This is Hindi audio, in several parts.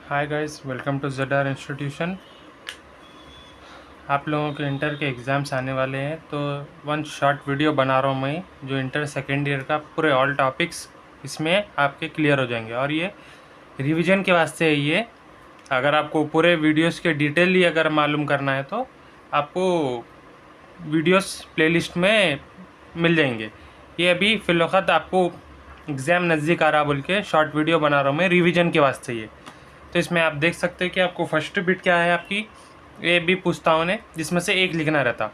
Hi guys, welcome to ZR institution. आप लोगों के इंटर के एग्ज़ाम्स आने वाले हैं, तो वन शॉर्ट वीडियो बना रहा हूँ मैं, जो इंटर सेकेंड ईयर का पूरे ऑल टॉपिक्स इसमें आपके क्लियर हो जाएंगे। और ये रिवीजन के वास्ते है ये। अगर आपको पूरे वीडियोस के डिटेल ही अगर मालूम करना है तो आपको वीडियोस प्लेलिस्ट में मिल जाएंगे। ये अभी फ़िलवक़्त आपको एग्ज़ाम नज़दीक आ रहा बोल के शॉर्ट वीडियो बना रहा हूँ मैं रिवीजन के वास्ते ये। तो इसमें आप देख सकते हैं कि आपको फर्स्ट बिट क्या है, आपकी ए बी पूछता हूँ ने जिसमें से एक लिखना रहता।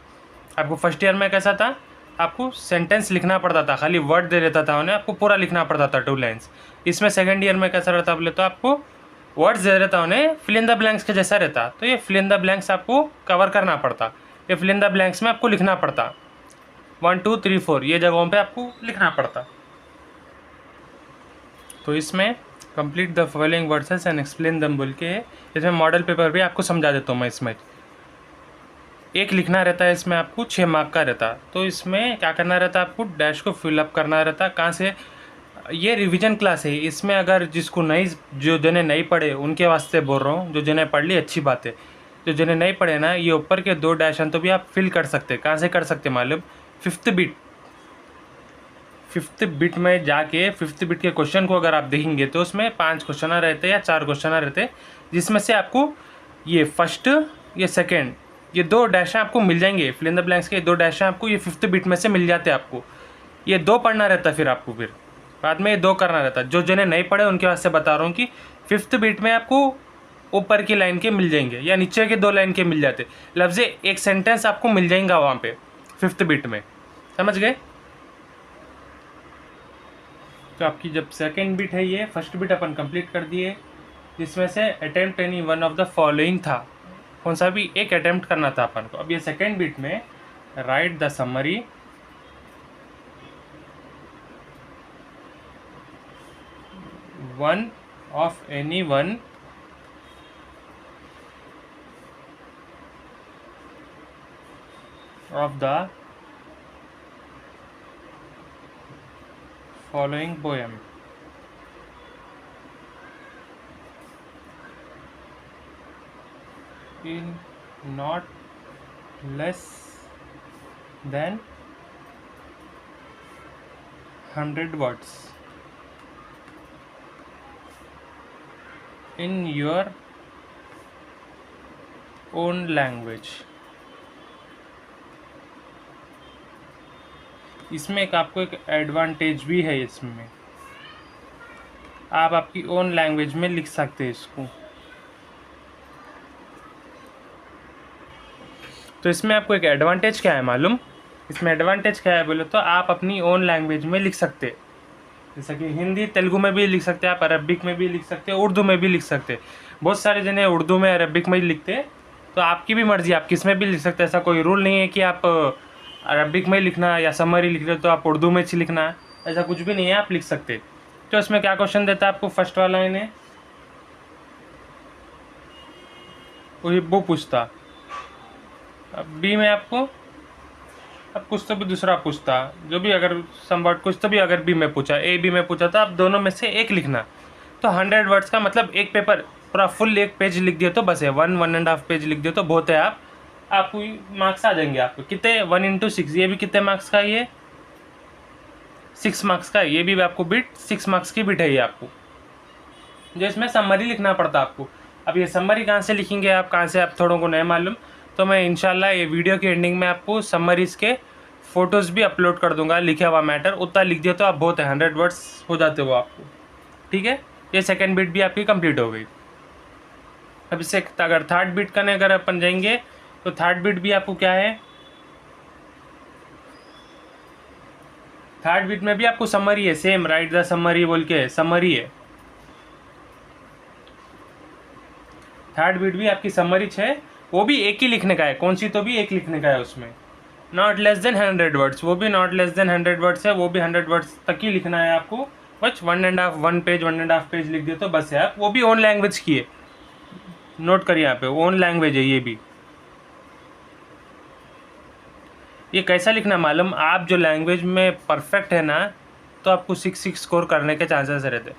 आपको फर्स्ट ईयर में कैसा था, आपको सेंटेंस लिखना पड़ता था, खाली वर्ड दे देता था उन्हें, आपको पूरा लिखना पड़ता था 2 लाइन्स। इसमें सेकंड ईयर में कैसा रहता बोले तो आपको वर्ड्स दे देता उन्हें, फिल इन द ब्लैंक्स के जैसा रहता। तो ये फिल इन द ब्लैंक्स आपको कवर करना पड़ता, ये फिल इन द ब्लैंक्स में आपको लिखना पड़ता। 1 2 3 4 ये जगहों पे आपको लिखना पड़ता। तो इसमें complete the following versus and explain दम बोल के इसमें मॉडल पेपर भी आपको समझा देता हूँ मैं। इसमें एक लिखना रहता है, इसमें आपको 6 मार्क का रहता। तो इसमें क्या करना रहता है, आपको डैश को फिलअप करना रहता। कहाँ से, ये रिवीजन क्लास है, इसमें अगर जिसको नहीं, जो जिन्हें नहीं पढ़े उनके वास्ते बोल रहा हूँ, जो जिन्हें पढ़ ली अच्छी बात है, जो जिन्हें नहीं पढ़े ना, ये ऊपर के 2 डैश तो भी आप फिल कर सकते। कहाँ से कर सकते मालूम, फिफ्थ बिट में जाके फिफ्थ बिट के क्वेश्चन को अगर आप देखेंगे तो उसमें 5 क्वेश्चन रहते या 4 क्वेश्चन रहते, जिसमें से आपको ये फर्स्ट, ये सेकेंड, ये 2 डैश आपको मिल जाएंगे। फिल इन द ब्लैंक्स के 2 डैश आपको ये फिफ्थ बिट में से मिल जाते हैं। आपको ये 2 पढ़ना रहता, फिर आपको फिर बाद में ये 2 करना रहता। जो जिन्हें नहीं पढ़े उनके वास्ते बता रहा हूँ कि फिफ्थ बिट में आपको ऊपर की लाइन के मिल जाएंगे या नीचे के 2 लाइन के मिल जाते, लफ्ज़ एक सेंटेंस आपको मिल जाएगा वहाँ पे फिफ्थ बिट में। समझ गए? तो आपकी जब सेकेंड बिट है, ये फर्स्ट बिट अपन कंप्लीट कर दिए, जिसमें से attempt any one of the following था, कौन सा भी एक अटेम्प्ट करना था अपन को। अब ये सेकेंड बिट में right the summary one of any one of the following poem. in not less than 100 words in your own language। इसमें एक आपको एक एडवांटेज भी है, इसमें आप आपकी ओन लैंग्वेज में लिख सकते हैं इसको। तो इसमें आपको एक एडवांटेज क्या है मालूम, इसमें एडवांटेज क्या है बोले तो आप अपनी ओन लैंग्वेज में लिख सकते, जैसा कि हिंदी तेलुगु में भी लिख सकते हैं आप, अरबिक में भी लिख सकते हैं, उर्दू में भी लिख सकते हैं। बहुत सारे जने उर्दू में अरबिक में लिखते हैं, तो आपकी भी मर्ज़ी, आप किस में भी लिख सकते हैं। ऐसा कोई रूल नहीं है कि आप अरबिक में लिखना या समरी लिख रहे तो आप उर्दू में ही लिखना, ऐसा कुछ भी नहीं है, आप लिख सकते। तो इसमें क्या क्वेश्चन देता है आपको, फर्स्ट वाला इन्हें वो पूछता। अब बी में आपको अब कुछ तो भी दूसरा पूछता, जो भी अगर समवट कुछ तो भी अगर बी में पूछा, ए बी में पूछा, तो आप दोनों में से एक लिखना। तो 100 वर्ड्स का मतलब एक पेपर पूरा फुल एक पेज लिख दिया तो बस है, 1.5 पेज लिख दिया तो बहुत है। आपको मार्क्स आ जाएंगे। आपको कितने, 1 × 6, ये भी कितने मार्क्स का, ये 6 मार्क्स का, ये भी आपको बिट 6 मार्क्स की बिट है ये आपको, जो इसमें समरी लिखना पड़ता आपको। अब ये समरी कहाँ से लिखेंगे आप, कहाँ से आप थोड़ों को नहीं मालूम, तो मैं इंशाल्लाह ये वीडियो के एंडिंग में आपको समरीज़ के फ़ोटोज़ भी अपलोड कर दूंगा, लिखा हुआ मैटर उतना लिख दिया तो आप बहुत है, 100 वर्ड्स हो जाते हो आपको। ठीक है, ये सेकंड बिट भी आपकी कंप्लीट हो गई। अब इससे अगर थर्ड बिट करने अगर अपन जाएंगे तो थर्ड बिट भी आपको क्या है, थर्ड बिट में भी आपको समरी है, सेम राइट द समरी बोल के समरी है। थर्ड बिट भी आपकी समरी है, वो भी एक ही लिखने का है, कौन सी तो भी एक लिखने का है उसमें, नॉट लेस देन 100 वर्ड्स, वो भी नॉट लेस देन 100 वर्ड्स है, वो भी 100 वर्ड्स तक ही लिखना है आपको। बस 1.5 पेज लिख दिए तो बस है आप, वो भी ओन लैंग्वेज की है, नोट करिए यहाँ पे ओन लैंग्वेज है ये भी। ये कैसा लिखना मालूम, आप जो लैंग्वेज में परफेक्ट है ना, तो आपको 6 स्कोर करने के चांसेस रहते।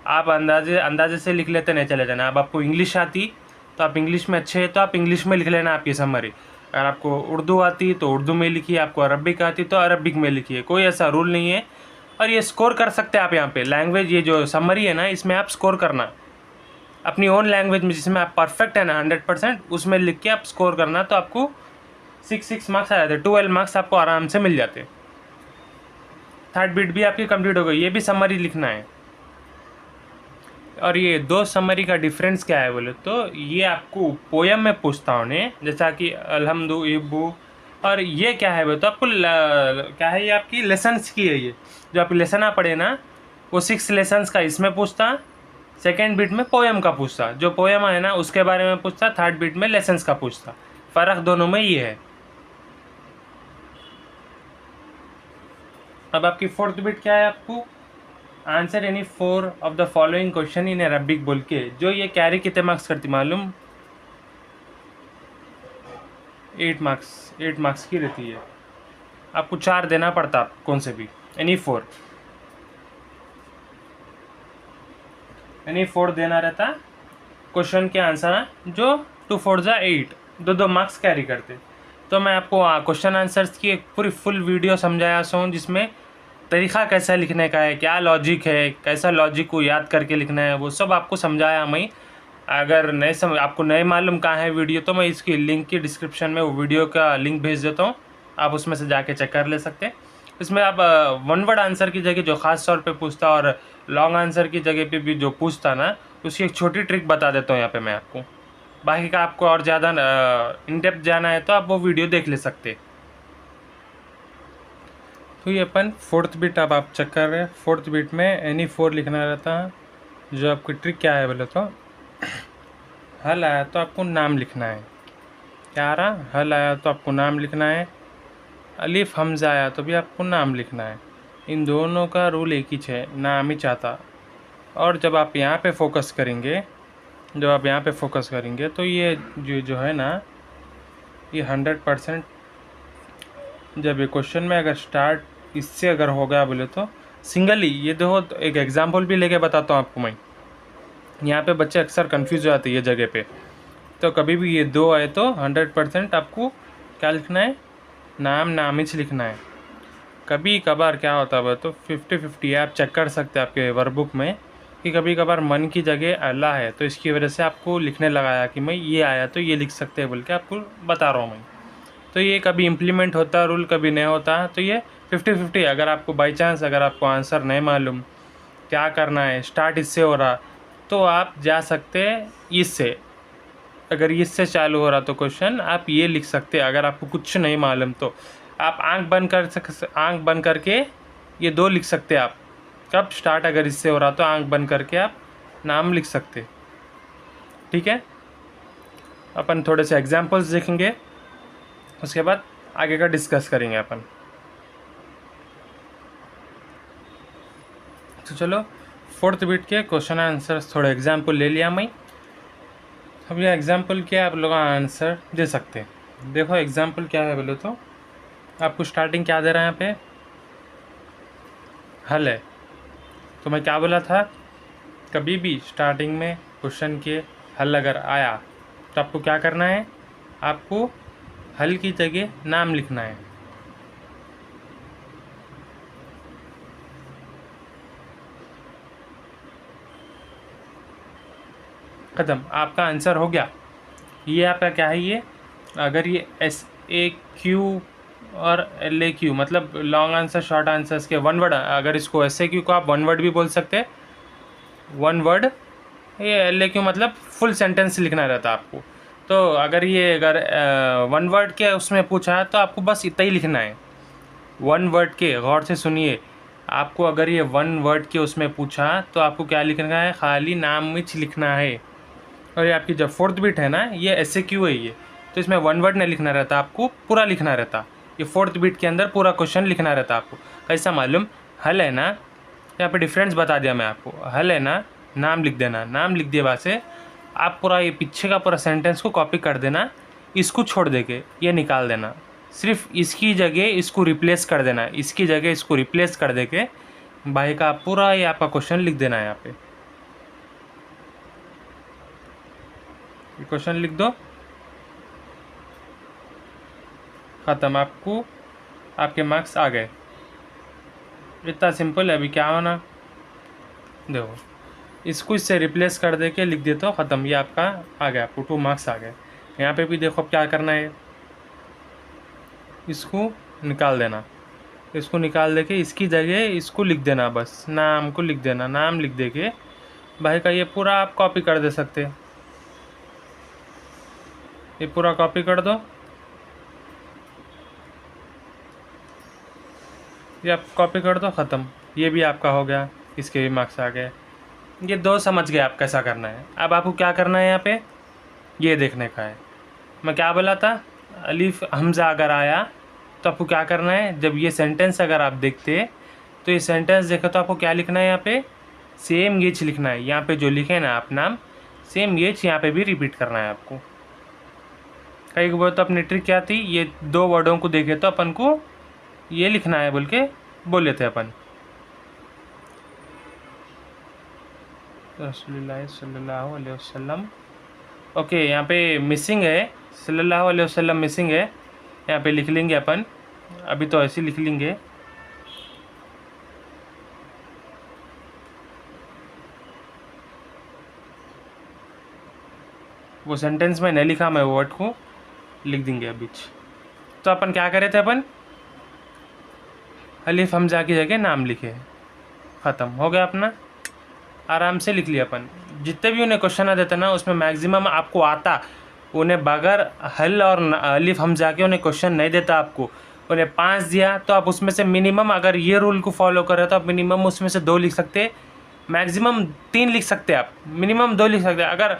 आप अंदाजे से लिख लेते, नहीं चले जाना। अब आपको इंग्लिश आती तो आप इंग्लिश में अच्छे हैं तो आप इंग्लिश में लिख लेना आपकी समरी। अगर आपको उर्दू आती तो उर्दू में लिखिए, आपको अरबिक आती तो अरबिक में लिखिए, कोई ऐसा रूल नहीं है। और ये स्कोर कर सकते हैं आप यहाँ पे लैंग्वेज, ये जो समरी है ना इसमें आप स्कोर करना अपनी ओन लैंग्वेज में जिसमें आप परफेक्ट है ना 100%, उसमें लिख के आप स्कोर करना, तो आपको 6 मार्क्स आ जाते, 12 मार्क्स आपको आराम से मिल जाते। थर्ड बीट भी आपकी कंप्लीट हो गई, ये भी समरी लिखना है। और ये 2 समरी का डिफरेंस क्या है बोले तो ये आपको पोयम में पूछता हूँ ने, जैसा कि अलहमदु इब्बू। और ये क्या है बोले तो आपको क्या है, ये आपकी लेसन्स की है। ये जो आप लेसन आप पढ़े ना वो 6 लेसन्स का इसमें पूछता, सेकेंड बीट में पोयम का पूछता, जो पोयम है ना उसके बारे में पूछता, थर्ड बीट में लेसन्स का पूछता। फ़र्क दोनों में ये है। अब आपकी फोर्थ बीट क्या है, आपको answer any 4 of the following question in Arabic बोल के, जो ये कैरी कितने मार्क्स करती मालूम, 8 मार्क्स की रहती है। आपको 4 देना पड़ता कौन से भी, एनी 4 देना रहता क्वेश्चन के आंसर, जो 2 4 जा 8, 2 मार्क्स कैरी करते। तो मैं आपको क्वेश्चन आंसर्स की एक पूरी फुल वीडियो समझाया हूँ, जिसमें तरीक़ा कैसा लिखने का है, क्या लॉजिक है, कैसा लॉजिक को याद करके लिखना है, वो सब आपको समझाया मैं। अगर आपको नहीं मालूम कहाँ है वीडियो, तो मैं इसकी लिंक की डिस्क्रिप्शन में वो वीडियो का लिंक भेज देता हूँ, आप उसमें से जाके चेक कर ले सकते हैं। इसमें आप 1 वर्ड आंसर की जगह जो ख़ास तौर पे पूछता और लॉन्ग आंसर की जगह पे भी जो पूछता ना, उसकी एक छोटी ट्रिक बता देता हूँ यहाँ पे मैं आपको। बाकी का आपको और ज़्यादा इन डेप्थ जाना है तो आप वो वीडियो देख ले सकते। तो ये अपन फोर्थ बीट अब आप चेक कर रहे हैं। फोर्थ बीट में एनी 4 लिखना रहता है। जो आपकी ट्रिक क्या है बोले तो हल आया तो आपको नाम लिखना है। क्या आ रहा, हल आया तो आपको नाम लिखना है, अलिफ हमजा आया तो भी आपको नाम लिखना है। इन दोनों का रूल एक ही है, नाम ही चाहता। और जब आप यहाँ पे फोकस करेंगे, तो ये जो है ना, ये 100% जब ये क्वेश्चन में अगर स्टार्ट इससे अगर हो गया बोले तो सिंगली, ये देखो तो एक एग्जांपल भी लेके बताता हूँ आपको मैं। यहाँ पे बच्चे अक्सर कंफ्यूज हो जाते हैं ये जगह पे। तो कभी भी ये 2 आए तो 100% आपको क्या लिखना है, नाम ही लिखना है। कभी कभार क्या होता है तो 50-50 आप चेक कर सकते हैं आपके वर्कबुक में कि कभी कभार मन की जगह अल्लाह है, तो इसकी वजह से आपको लिखने लगाया कि मैं ये आया तो ये लिख सकते हैं बोल के आपको बता रहा हूँ मैं। तो ये कभी इम्प्लीमेंट होता है रूल, कभी नहीं होता। तो ये 50-50। अगर आपको बाई चांस अगर आपको आंसर नहीं मालूम क्या करना है, स्टार्ट इससे हो रहा तो आप जा सकते हैं इससे। अगर इससे चालू हो रहा तो क्वेश्चन आप ये लिख सकते हैं। अगर आपको कुछ नहीं मालूम तो आप आंख बंद करके ये 2 लिख सकते हैं आप। कब स्टार्ट अगर इससे हो रहा तो आंख बंद करके आप नाम लिख सकते। ठीक है, अपन थोड़े से एग्जांपल्स देखेंगे, उसके बाद आगे का डिस्कस करेंगे अपन। तो चलो फोर्थ बीट के क्वेश्चन आंसर्स थोड़े एग्जांपल ले लिया मैं। अब ये एग्जांपल क्या आप लोग आंसर दे सकते हैं। देखो एग्जांपल क्या है बोले तो आपको स्टार्टिंग क्या दे रहा है, यहाँ पे हल है। तो मैं क्या बोला था, कभी भी स्टार्टिंग में क्वेश्चन के हल अगर आया तो आपको क्या करना है, आपको हल की जगह नाम लिखना है। ख़त्म, आपका आंसर हो गया। ये आपका क्या है, ये अगर ये SAQ और LAQ मतलब लॉन्ग आंसर शॉर्ट आंसर्स के 1 वर्ड, अगर इसको SAQ को आप 1 वर्ड भी बोल सकते हैं, 1 वर्ड। ये LAQ मतलब फुल सेंटेंस लिखना रहता है आपको। तो अगर 1 वर्ड के उसमें पूछा तो आपको बस इतना ही लिखना है। 1 वर्ड के, गौर से सुनिए, आपको अगर ये 1 वर्ड के उसमें पूछा तो आपको क्या लिखना है, खाली नाम विच लिखना है। और ये आपकी जब फोर्थ बीट है ना, ये SAQ है ये, तो इसमें 1 वर्ड नहीं लिखना रहता, आपको पूरा लिखना रहता। ये फोर्थ बीट के अंदर पूरा क्वेश्चन लिखना रहता आपको। कैसा मालूम, हल है ना, यहाँ पे डिफरेंस बता दिया मैं आपको। हल है ना, नाम लिख देना, नाम लिख दिए बाद से आप पूरा ये पीछे का पूरा सेंटेंस को कॉपी कर देना, इसको छोड़ दे के ये निकाल देना, सिर्फ इसकी जगह इसको रिप्लेस कर देना, इसकी जगह इसको रिप्लेस कर दे के भाई का पूरा ये आपका क्वेश्चन लिख देना है यहाँ पे। ये क्वेश्चन लिख दो, ख़त्म, आपको आपके मार्क्स आ गए। इतना सिंपल है। अभी क्या होना, देखो इसको इससे रिप्लेस कर दे के लिख देते हो, ख़त्म, ये आपका आ गया, आपको 2 मार्क्स आ गए। यहाँ पे भी देखो अब क्या करना है, इसको निकाल देना, इसको निकाल दे के इसकी जगह इसको लिख देना, बस नाम को लिख देना। नाम लिख दे के भाई का ये पूरा आप कॉपी कर दे सकते, ये पूरा कॉपी कर दो, ये आप कॉपी कर दो, ख़त्म, ये भी आपका हो गया, इसके भी मार्क्स आ गए। ये 2 समझ गए आप कैसा करना है। अब आपको क्या करना है, यहाँ पे ये देखने का है। मैं क्या बोला था, अलीफ हमज़ा अगर आया तो आपको क्या करना है, जब ये सेंटेंस अगर आप देखते तो ये सेंटेंस देखो तो आपको क्या लिखना है, यहाँ पे सेम गेच लिखना है। यहाँ पे जो लिखे ना आप नाम, सेम गेच यहाँ पे भी रिपीट करना है आपको। कई बार तो अपनी ट्रिक क्या थी, ये 2 वर्डों को देखे तो अपन को ये लिखना है बोल के बोले थे अपन। रसूलुल्लाह सल्लल्लाहु अलैहि वसल्लम, ओके, यहाँ पे मिसिंग है, सल्लल्लाहु अलैहि वसल्लम मिसिंग है, यहाँ पे लिख लेंगे अपन, अभी तो ऐसे लिख लेंगे। वो सेंटेंस में नहीं लिखा, मैं वर्ड को लिख देंगे अभी। तो अपन क्या करे थे, अपन अलीफ हमजा की जगह नाम लिखे, ख़त्म हो गया अपना, आराम से लिख लिया अपन। जितने भी उन्हें क्वेश्चन आ देते ना उसमें मैक्सिमम आपको आता, उन्हें बगैर हल और अलीफ हमजा के उन्हें क्वेश्चन नहीं देता आपको। उन्हें 5 दिया तो आप उसमें से मिनिमम, अगर ये रूल को फॉलो करें तो आप मिनिमम उसमें से 2 लिख सकते, मैक्सिमम 3 लिख सकते, आप मिनिमम 2 लिख सकते। अगर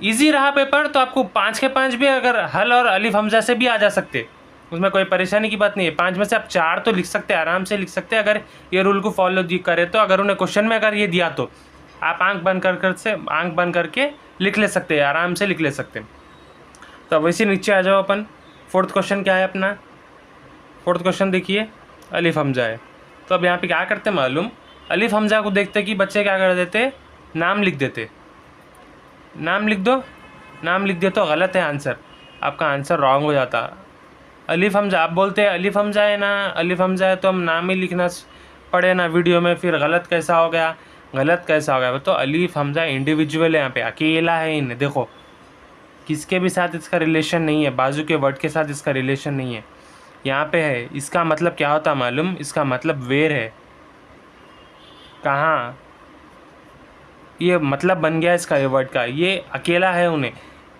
इजी रहा पेपर तो आपको 5 के 5 भी अगर हल और अलीफ हमजा से भी आ जा सकते, उसमें कोई परेशानी की बात नहीं है। 5 में से आप 4 तो लिख सकते, आराम से लिख सकते, अगर ये रूल को फॉलो करें तो। अगर उन्हें क्वेश्चन में अगर ये दिया तो आप आंख बंद करके लिख ले सकते हैं, आराम से लिख ले सकते। तो अब वैसे नीचे आ जाओ अपन। 4th क्वेश्चन क्या है अपना, 4th क्वेश्चन देखिए, अलीफ हमजा है। तो अब यहाँ पे क्या करते मालूम, अलीफ हमजा को देखते कि बच्चे क्या कर देते, नाम लिख देते। नाम लिख दो, नाम लिख दे तो गलत है आंसर, आपका आंसर रॉन्ग हो जाता। अलीफ हमजा आप बोलते हैं अलीफ हमजा है ना, अलीफ हमजा है तो हम नाम ही लिखना पड़े ना वीडियो में, फिर गलत कैसा हो गया, गलत कैसा हो गया। तो अलीफ हमजा इंडिविजुअल है, यहाँ पे अकेला है, इन देखो किसके भी साथ इसका रिलेशन नहीं है, बाजू के वर्ड के साथ इसका रिलेशन नहीं है, यहाँ पे है। इसका मतलब क्या होता मालूम, इसका मतलब वेर है, कहाँ, ये मतलब बन गया इसका, ये वर्ड का, ये अकेला है। उन्हें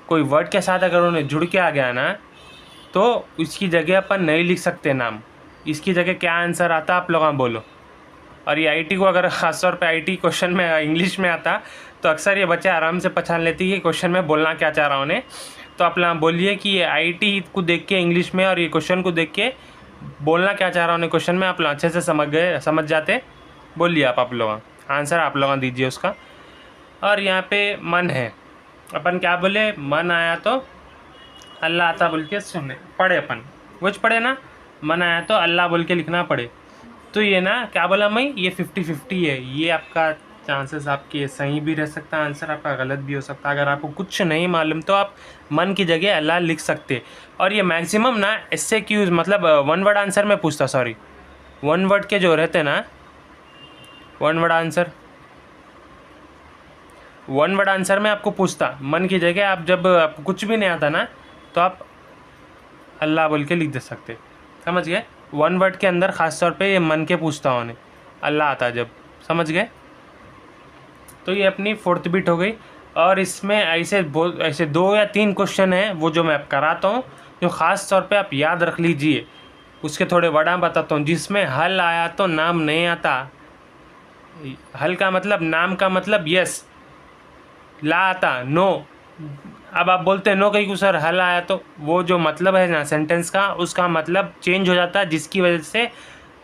कोई वर्ड के साथ अगर उन्हें जुड़ के आ गया ना तो इसकी जगह अपन नहीं लिख सकते नाम, इसकी जगह क्या आंसर आता आप लोग बोलो। और ये आईटी को अगर ख़ासतौर पे आईटी क्वेश्चन में इंग्लिश में आता तो अक्सर ये बच्चे आराम से पहचान लेती है कि क्वेश्चन में बोलना क्या चाह रहा हूँ उन्हें। तो आप लोग बोलिए कि ये आईटी को देख के इंग्लिश में और ये क्वेश्चन को देख के बोलना क्या चाह रहा हूँ उन्हें क्वेश्चन में, आप लोग अच्छे से समझ जाते। बोलिए आप लोग आंसर आप लोग दीजिए उसका। और यहाँ पे मन है, अपन क्या बोले, मन आया तो अल्लाह आता बोल के सुने पढ़े, अपन कुछ पढ़े ना, मन आया तो अल्लाह बोल के लिखना पड़े। तो ये ना क्या बोला मैं, ये 50-50 है, ये आपका चांसेस आपके सही भी रह सकता है, आंसर आपका गलत भी हो सकता है। अगर आपको कुछ नहीं मालूम तो आप मन की जगह अल्लाह लिख सकते। और ये मैक्सिमम ना इससे क्यूज मतलब 1 वर्ड आंसर में पूछता, सॉरी 1 वर्ड के जो रहते ना, 1 वर्ड आंसर, 1 वर्ड आंसर में आपको पूछता मन की जगह। आप जब आपको कुछ भी नहीं आता ना तो आप अल्लाह बोल के लिख दे सकते, समझ गए। 1 वर्ड के अंदर ख़ास तौर पे ये मन के पूछता हूँ अल्लाह आता जब, समझ गए। तो ये अपनी 4th बिट हो गई। और इसमें ऐसे 2 या 3 क्वेश्चन हैं वो जो मैं कराता हूँ, जो ख़ास तौर पे आप याद रख लीजिए। उसके थोड़े वर्ड बताता हूँ, जिसमें हल आया तो नाम नहीं आता। हल का मतलब, नाम का मतलब यस, ला आता नो। अब आप बोलते हैं नो कहीं को सर हल आया, तो वो जो मतलब है ना सेंटेंस का, उसका मतलब चेंज हो जाता है, जिसकी वजह से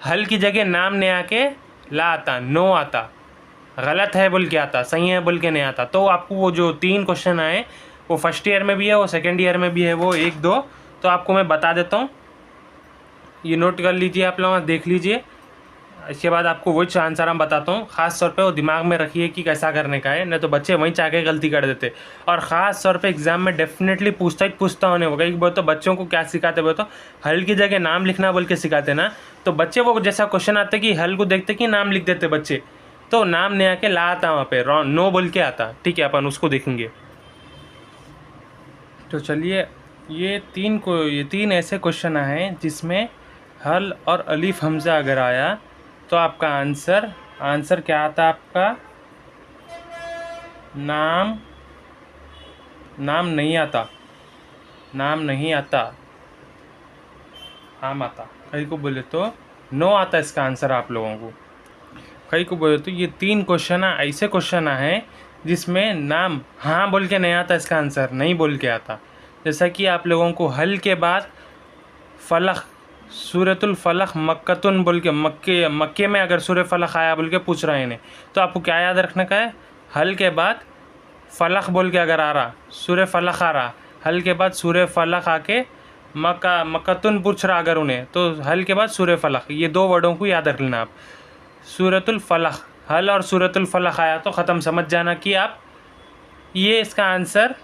हल की जगह नाम नहीं आके ला आता, नो आता, गलत है बोल के आता, सही है बोल के नहीं आता। तो आपको वो जो 3 क्वेश्चन आए वो फर्स्ट ईयर में भी है, वो सेकेंड ईयर में भी है, वो 1-2 तो आपको मैं बता देता हूँ, ये नोट कर लीजिए आप लोग, देख लीजिए। इसके बाद आपको वही आंसर हम बताता हूँ, ख़ास तौर पे वो दिमाग में रखिए कि कैसा करने का है, नहीं तो बच्चे वहीं चाह के गलती कर देते। और ख़ास तौर पे एग्जाम में डेफिनेटली पूछता होने होगा। एक बार तो बच्चों को क्या सिखाते बोले तो हल की जगह नाम लिखना बोल के सिखाते ना, तो बच्चे वो जैसा क्वेश्चन आते कि हल को देखते कि नाम लिख देते बच्चे, तो नाम नहीं आके ला आता वहाँ पे नो बोल के आता। ठीक है, अपन उसको देखेंगे। तो चलिए, ये तीन ऐसे क्वेश्चन आए जिसमें हल और अलीफ हमज़ा अगर आया तो आपका आंसर क्या आता आपका? नाम नहीं आता, नाम आता। कई को बोले तो नो आता इसका आंसर आप लोगों को। कई को बोले तो ये 3 क्वेश्चन ऐसे क्वेश्चन हैं जिसमें नाम हाँ बोल के नहीं आता, इसका आंसर नहीं बोल के आता। जैसा कि आप लोगों को हल के बाद फलक, सूरतुल फलक मक्कतुन बोल के मक्के में अगर सूरह फलक आया बोल के पूछ रहे हैं इन्हें, तो आपको क्या याद रखने का है? हल के बाद फलक बोल के अगर आ रहा, सूरह फलक आ रहा, हल के बाद सूरह फलक आके मक्कतुन पूछ रहा अगर उन्हें, तो हल के बाद सूरह फलक, ये 2 वर्डों को याद रख लेना आप। सूरतुल फलक, हल और सूरतुल फलक आया तो ख़त्म, समझ जाना कि आप ये इसका आंसर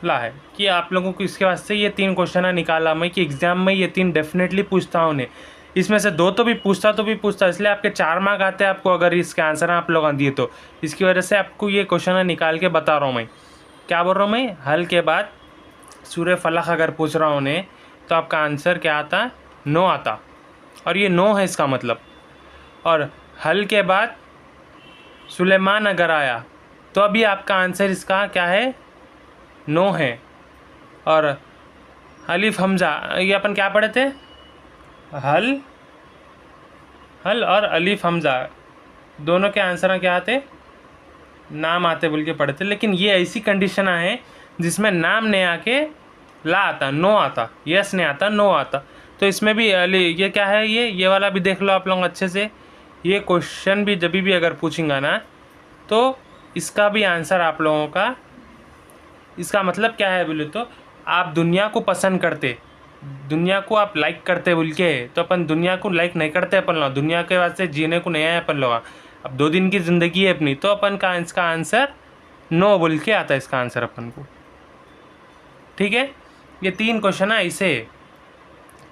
ला है। कि आप लोगों को इसके वास्ते ये 3 क्वेश्चन निकाला मैं कि एग्ज़ाम में ये 3 डेफिनेटली पूछता हूँ उन्हें। इसमें से 2 तो भी पूछता, इसलिए आपके 4 मार्क आते हैं आपको अगर इसके आंसर आप लोग दिए तो। इसकी वजह से आपको ये क्वेश्चन निकाल के बता रहा हूँ मैं। क्या बोल रहा हूँ मैं? हल के बाद सूरह फलक अगर पूछ रहा हूँ उन्हें तो आपका आंसर क्या आता? नो आता, और ये नो है इसका मतलब। और हल के बाद सुलेमान अगर आया तो अभी आपका आंसर इसका क्या है? नो है। और अलिफ हमज़ा, ये अपन क्या पढ़े थे? हल और अलिफ हमज़ा दोनों के आंसर क्या आते? नाम आते बोल के पढ़े थे। लेकिन ये ऐसी कंडीशन है जिसमें नाम नहीं आके ला आता, नो आता, यस नहीं आता, नो आता। तो इसमें भी ये क्या है? ये वाला भी देख लो आप लोग अच्छे से। ये क्वेश्चन भी जब भी अगर पूछेंगा ना तो इसका भी आंसर आप लोगों का, इसका मतलब क्या है बोले तो आप दुनिया को पसंद करते, दुनिया को आप लाइक करते बोल के, तो अपन दुनिया को लाइक नहीं करते अपन लोग, दुनिया के वास्ते जीने को नहीं आए अपन लोग। अब 2 दिन की ज़िंदगी है अपनी, तो अपन का इसका आंसर नो बोल के आता है इसका आंसर अपन को। ठीक है, ये 3 क्वेश्चन है ऐसे।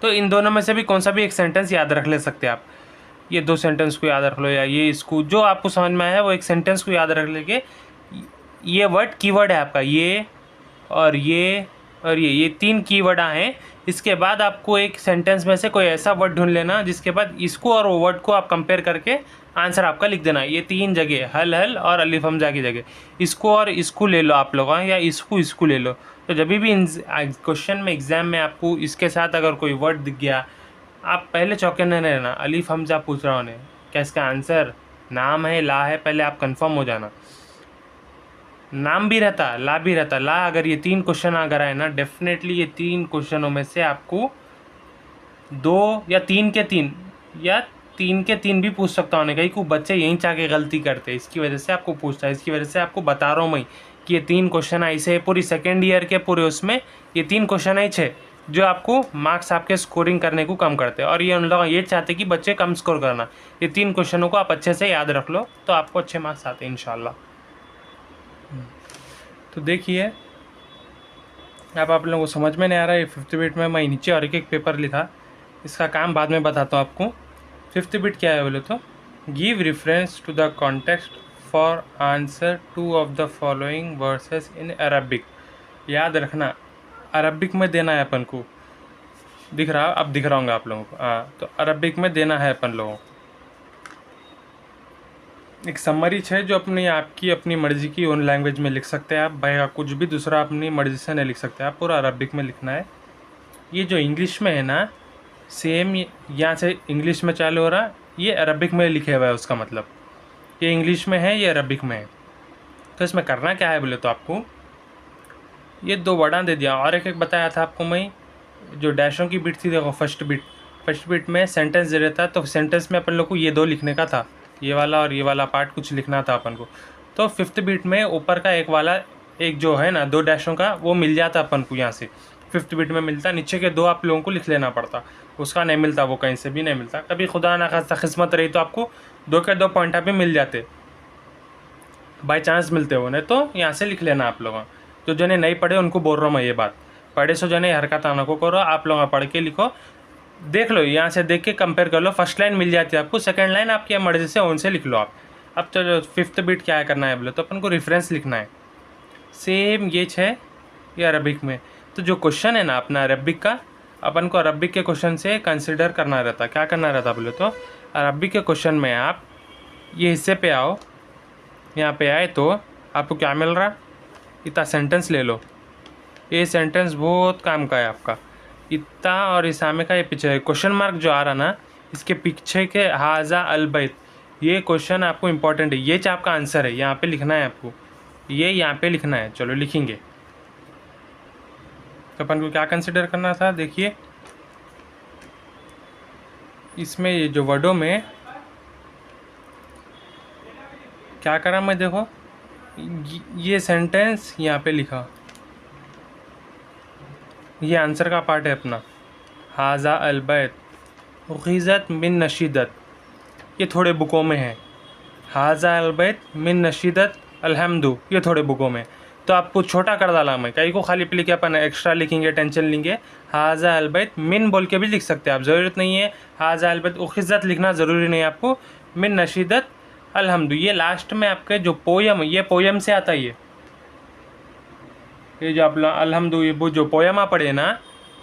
तो इन दोनों में से भी कौन सा भी एक सेंटेंस याद रख ले सकते आप। ये 2 सेंटेंस को याद रख लो, या ये इसको जो आपको समझ में आया वो एक सेंटेंस को याद रख लेके, ये वर्ड कीवर्ड है आपका, ये और ये 3 कीवर्ड हैं। इसके बाद आपको एक सेंटेंस में से कोई ऐसा वर्ड ढूंढ लेना जिसके बाद इसको और वो वर्ड को आप कंपेयर करके आंसर आपका लिख देना। ये 3 जगह हल और अलिफ हमज़ा की जगह इसको और इसको ले लो आप लोग, या इसको ले लो। तो जब भी क्वेश्चन में एग्ज़ाम में आपको इसके साथ अगर कोई वर्ड दिख गया, आप पहले चौके नहीं रहना। अलिफ हमज़ा पूछ रहा उन्हें, क्या इसका आंसर नाम है, ला है, पहले आप कंफर्म हो जाना। नाम भी रहता, ला भी रहता। ला अगर ये 3 क्वेश्चन अगर आए ना, डेफिनेटली ये 3 क्वेश्चनों में से आपको 2 या 3 के 3 या 3 के 3 भी पूछ सकता हूँ। कहीं को बच्चे यहीं चाह के गलती करते हैं, इसकी वजह से आपको पूछता है। इसकी वजह से आपको बता रहा हूँ मैं कि ये 3 क्वेश्चन ऐसे पूरी सेकेंड ईयर के पूरे उसमें ये 3 क्वेश्चन ऐसे जो आपको मार्क्स आपके स्कोरिंग करने को कम करते हैं। और ये उन लोग ये चाहते कि बच्चे कम स्कोर करना। ये 3 क्वेश्चनों को आप अच्छे से याद रख लो तो आपको अच्छे मार्क्स आते हैं इंशाल्लाह। तो देखिए, अब आप लोगों को समझ में नहीं आ रहा है। 5th बिट में मैं नीचे और एक पेपर लिखा, इसका काम बाद में बताता हूँ आपको। 5th बिट क्या है बोले तो, give reference to the context for answer 2 of the following verses in Arabic. याद रखना, अरबिक में देना है अपन को। दिख रहा, अब दिख रहा हूँ आप लोगों को। हाँ, तो अरबिक में देना है अपन लोगों को। एक समरी है जो आपकी अपनी मर्ज़ी की ओन लैंग्वेज में लिख सकते हैं आप भाई, कुछ भी दूसरा अपनी मर्ज़ी से नहीं लिख सकते आप, पूरा अरबिक में लिखना है। ये जो इंग्लिश में है ना, सेम यहाँ से इंग्लिश में चालू हो रहा, ये अरबिक में लिखे हुआ है। उसका मतलब ये इंग्लिश में है, ये अरबिक में है। तो इसमें करना क्या है बोले तो आपको ये 2 वर्डा दे दिया और एक बताया था आपको मैं, जो डैशों की बिट थी। देखो फर्स्ट बिट में सेंटेंस दे रहता, तो सेंटेंस में अपन लोग को ये 2 लिखने का था, ये वाला और ये वाला पार्ट कुछ लिखना था अपन को। तो 5th बिट में ऊपर का एक वाला एक जो है ना 2 डैशों का, वो मिल जाता अपन को यहाँ से। 5th बिट में मिलता, नीचे के 2 आप लोगों को लिख लेना पड़ता, उसका नहीं मिलता, वो कहीं से भी नहीं मिलता। कभी खुदा ना खास्ता किस्मत रही तो आपको 2 के 2 पॉइंट भी मिल जाते, बाई चांस मिलते हो, नहीं तो यहाँ से लिख लेना आप लोग। तो जने नहीं पढ़े उनको बोल रहा हूँ मैं ये बात, पढ़े सो जने हरकत आना को करो, आप लोग पढ़ के लिखो, देख लो यहाँ से देख के कंपेयर कर लो। फर्स्ट लाइन मिल जाती है आपको, सेकंड लाइन आपकी मर्जी से ओन से लिख लो आप। अब तो 5th बिट क्या करना है बोले तो अपन को रेफरेंस लिखना है, सेम ये है ये अरबिक में। तो जो क्वेश्चन है ना अपना अरबिक का, अपन को अरबिक के क्वेश्चन से कंसिडर करना रहता। क्या करना रहता बोले तो अरबिक के क्वेश्चन में आप ये हिस्से पे आओ, यहाँ पे आए तो आपको क्या मिल रहा, इतना सेंटेंस ले लो, ये सेंटेंस बहुत काम का है आपका, इतना और इसामे का ये पीछे क्वेश्चन मार्क जो आ रहा ना, इसके पीछे के हाजा अलबैत, ये क्वेश्चन आपको इंपॉर्टेंट है, ये आपका आंसर है, यहाँ पे लिखना है आपको, ये यहाँ पे लिखना है। चलो लिखेंगे, तो अपन को क्या कंसिडर करना था, देखिए इसमें ये जो वर्डों में क्या करा मैं, देखो ये सेंटेंस यहाँ पे लिखा, ये आंसर का पार्ट है अपना, हाजा अलबैत ग़िज़त मिन नशीदत, ये थोड़े बुकों में है, हाजा अलबैत मिन नशीदत अलहम्दु, ये थोड़े बुकों में। तो आपको छोटा कर डाला मैं, कहीं को खाली पे लिखे अपन एक्स्ट्रा लिखेंगे, टेंशन लेंगे, हाजा अलबैत मिन बोल के भी लिख सकते हैं आप, ज़रूरत नहीं है हाजा अलबैत ग़िज़त लिखना, ज़रूरी नहीं है आपको, मिन नशीदत अलहम्दु। ये लास्ट में आपके जो पोयम, ये पोयम से आता है, ये जो आप अलहम्दु, ये वो जो पोयम आप पढ़े ना,